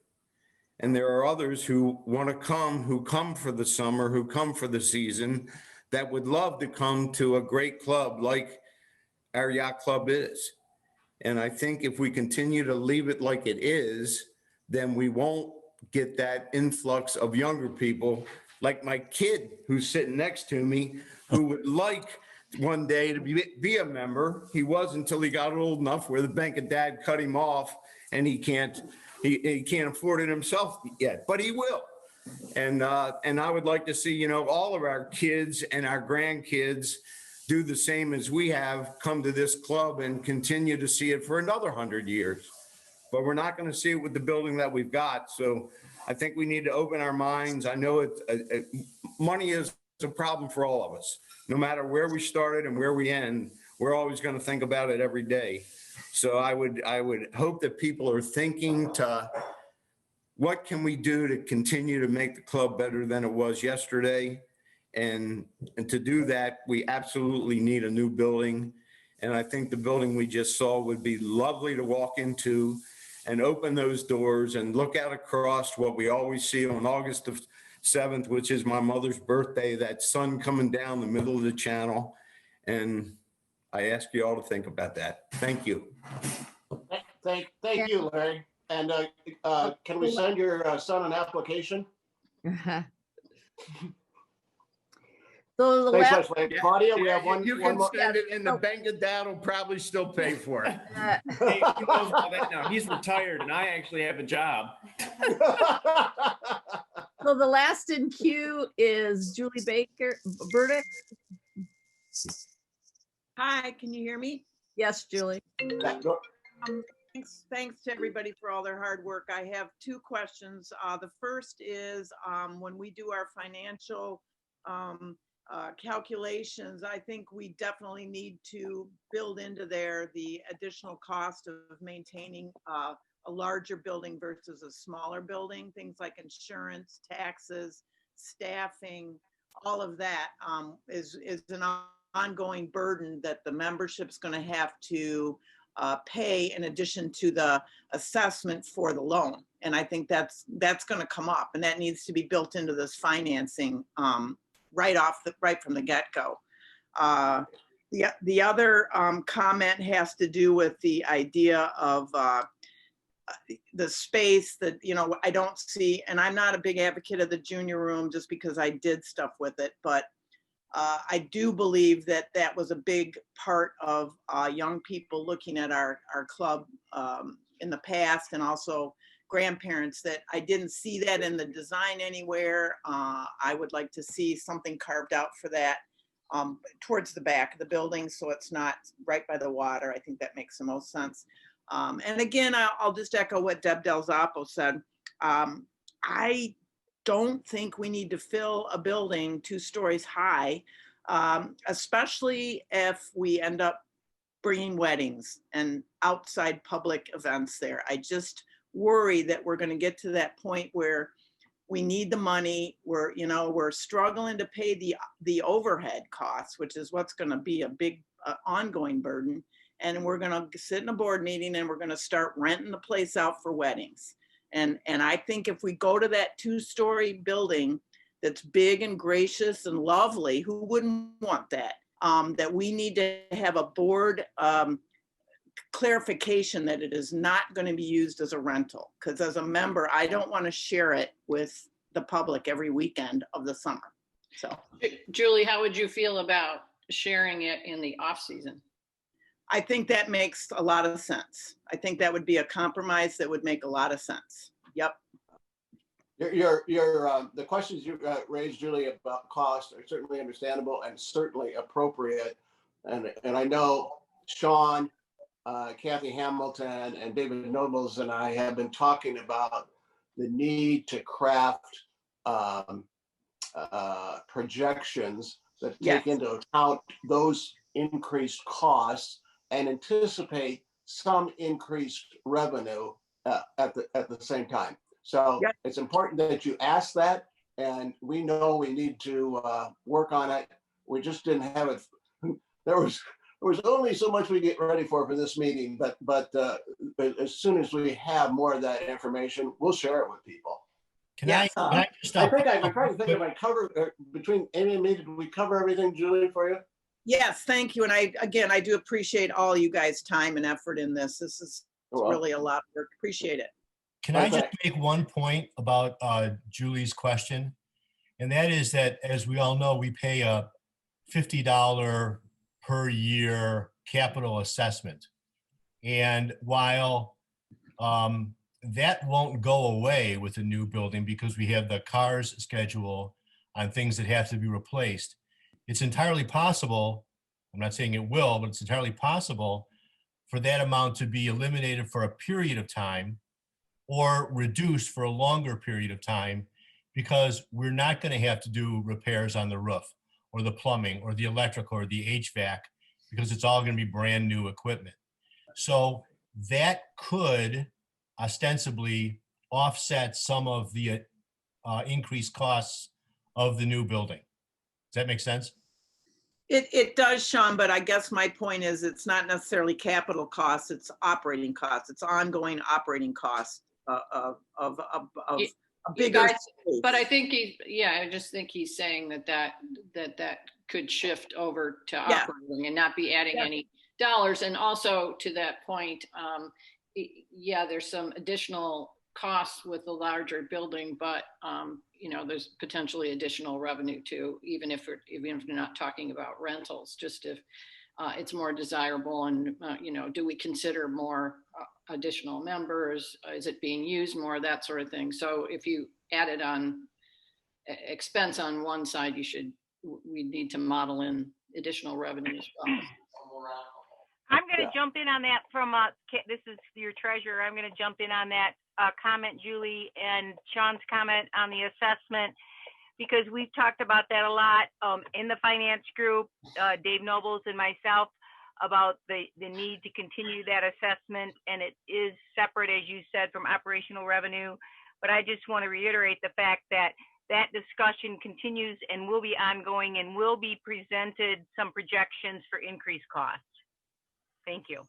And there are others who want to come, who come for the summer, who come for the season, that would love to come to a great club like our yacht club is. And I think if we continue to leave it like it is, then we won't get that influx of younger people, like my kid who's sitting next to me, who would like one day to be a member. He was until he got old enough where the bank of dad cut him off and he can't afford it himself yet, but he will. And I would like to see, all of our kids and our grandkids do the same as we have, come to this club and continue to see it for another 100 years. But we're not going to see it with the building that we've got. So I think we need to open our minds. I know money is a problem for all of us. No matter where we started and where we end, we're always going to think about it every day. So I would hope that people are thinking to what can we do to continue to make the club better than it was yesterday? And to do that, we absolutely need a new building. And I think the building we just saw would be lovely to walk into and open those doors and look out across what we always see on August the 7th, which is my mother's birthday, that sun coming down the middle of the channel. And I ask you all to think about that. Thank you. Thank you, Larry. And can we send your son an application? So the Thanks last, much, Larry. Claudia, we have one. You one can more. send it, and the bank of dad will probably still pay for it. Hey, he knows all that now. He's retired and I actually have a job. so the last in queue is Julie Baker, Burdick. Hi, can you hear me? Yes, Julie. Thanks to everybody for all their hard work. I have two questions. The first is when we do our financial calculations, I think we definitely need to build into there the additional cost of maintaining a larger building versus a smaller building. Things like insurance, taxes, staffing, all of that is an ongoing burden that the membership's going to have to pay in addition to the assessment for the loan. And I think that's going to come up, and that needs to be built into this financing right from the get-go. The other comment has to do with the idea of the space that, I don't see, and I'm not a big advocate of the junior room just because I did stuff with it, but I do believe that was a big part of young people looking at our club in the past, and also grandparents, that I didn't see that in the design anywhere. I would like to see something carved out for that towards the back of the building, so it's not right by the water. I think that makes the most sense. And again, I'll just echo what Deb Del Zoppo said. I don't think we need to fill a building 2 stories high, especially if we end up bringing weddings and outside public events there. I just worry that we're going to get to that point where we need the money. We're struggling to pay the overhead costs, which is what's going to be a big ongoing burden. And we're going to sit in a board meeting and we're going to start renting the place out for weddings. And I think if we go to that 2-story building that's big and gracious and lovely, who wouldn't want that? That we need to have a board clarification that it is not going to be used as a rental. Because as a member, I don't want to share it with the public every weekend of the summer. So, Julie, how would you feel about sharing it in the off season? I think that makes a lot of sense. I think that would be a compromise that would make a lot of sense. Yep. The questions you raised, Julie, about cost are certainly understandable and certainly appropriate. And I know Sean, Kathy Hamilton, and David Nobles and I have been talking about the need to craft projections that take into account those increased costs and anticipate some increased revenue at the same time. So it's important that you ask that, and we know we need to work on it. We just didn't have it there was only so much we get ready for this meeting, but as soon as we have more of that information, we'll share it with people. Can I just I think I'm trying to think if I cover between Amy and me, did we cover everything, Julie, for you? Yes, thank you. And I do appreciate all you guys' time and effort in this. This is really a lot of work. Appreciate it. Can I just make one point about Julie's question? And that is that, as we all know, we pay a $50 per year capital assessment. And while that won't go away with the new building because we have the CARS schedule on things that have to be replaced, it's entirely possible, I'm not saying it will, but it's entirely possible for that amount to be eliminated for a period of time or reduced for a longer period of time, because we're not going to have to do repairs on the roof or the plumbing or the electrical or the HVAC, because it's all going to be brand new equipment. So that could ostensibly offset some of the increased costs of the new building. Does that make sense? It does, Sean, but I guess my point is it's not necessarily capital costs, it's operating costs. It's ongoing operating costs of a bigger space. But I think I just think he's saying that could shift over to operating and not be adding any dollars. And also to that point, there's some additional costs with the larger building, but there's potentially additional revenue too, even if you're not talking about rentals, just if it's more desirable. And do we consider more additional members? Is it being used more? That sort of thing. So if you added on expense on one side, we need to model in additional revenue as well. I'm going to jump in on that from, this is your treasurer. I'm going to jump in on that comment, Julie, and Sean's comment on the assessment, because we've talked about that a lot in the finance group, Dave Nobles and myself, about the need to continue that assessment. And it is separate, as you said, from operational revenue. But I just want to reiterate the fact that that discussion continues and will be ongoing and will be presented some projections for increased costs. Thank you.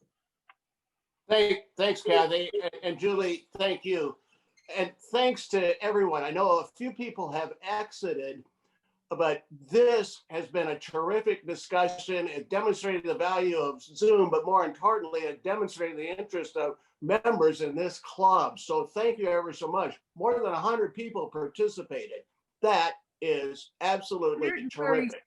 Thanks, Kathy. And Julie, thank you. And thanks to everyone. I know a few people have exited, but this has been a terrific discussion. It demonstrated the value of Zoom, but more importantly, it demonstrated the interest of members in this club. So thank you ever so much. More than 100 people participated. That is absolutely terrific.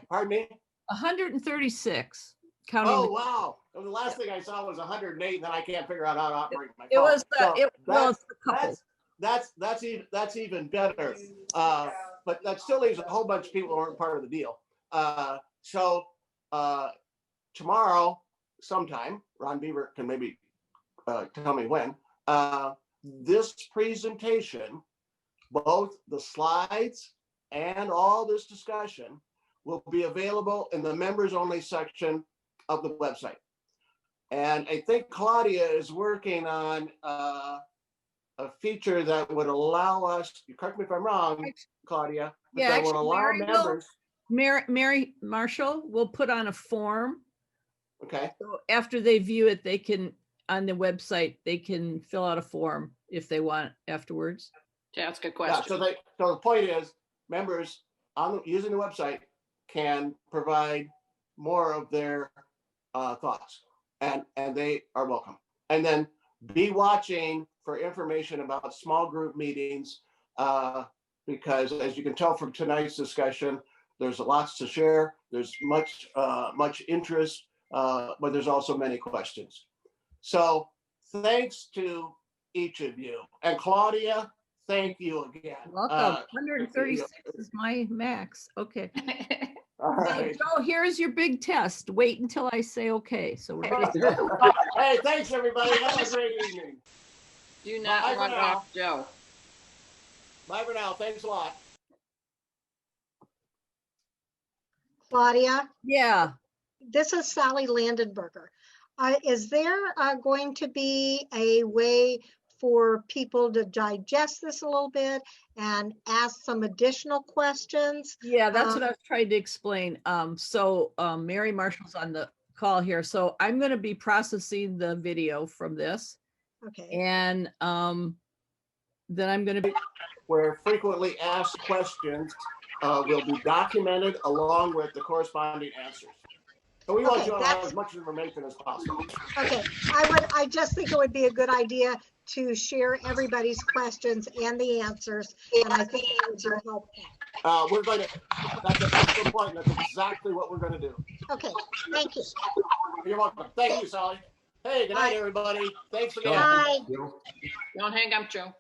Pardon me? 136. Oh, wow. The last thing I saw was 108, and then I can't figure out how to operate my phone. That's even better. But that still leaves a whole bunch of people who aren't part of the deal. Tomorrow, sometime, Ron Beaver can maybe tell me when, this presentation, both the slides and all this discussion, will be available in the members only section of the website. And I think Claudia is working on a feature that would allow us, you correct me if I'm wrong, Claudia, but that would allow members. Mary Marshall will put on a form. Okay. So after they view it, they can, on the website, they can fill out a form if they want afterwards. To ask a question. So the point is, members using the website can provide more of their thoughts, and they are welcome. And then be watching for information about small group meetings, because as you can tell from tonight's discussion, there's lots to share. There's much interest, but there's also many questions. So thanks to each of you. And Claudia, thank you again. Welcome. 136 is my max. Okay. All right. So here's your big test. Wait until I say okay. So we're ready. Hey, thanks everybody. Have a great evening. Do not run off, Joe. Bye for now. Thanks a lot. Claudia? Yeah. This is Sally Landenberger. Is there going to be a way for people to digest this a little bit and ask some additional questions. Yeah, that's what I was trying to explain. Mary Marshall's on the call here. So I'm going to be processing the video from this. Okay. And then I'm going to be. Where frequently asked questions will be documented along with the corresponding answers. So we want you to have as much information as possible. Okay, I just think it would be a good idea to share everybody's questions and the answers, and I think it would be helpful. We're going to, that's an excellent point. That's exactly what we're going to do. Okay, thank you. You're welcome. Thank you, Sally. Hey, good night, everybody. Thanks again. Bye. Don't hang up, Joe.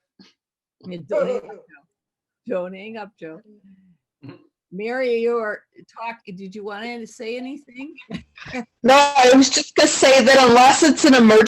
Don't hang up, Joe. Mary, you're talking. Did you want to say anything? No, I was just going to say that unless it's an emergency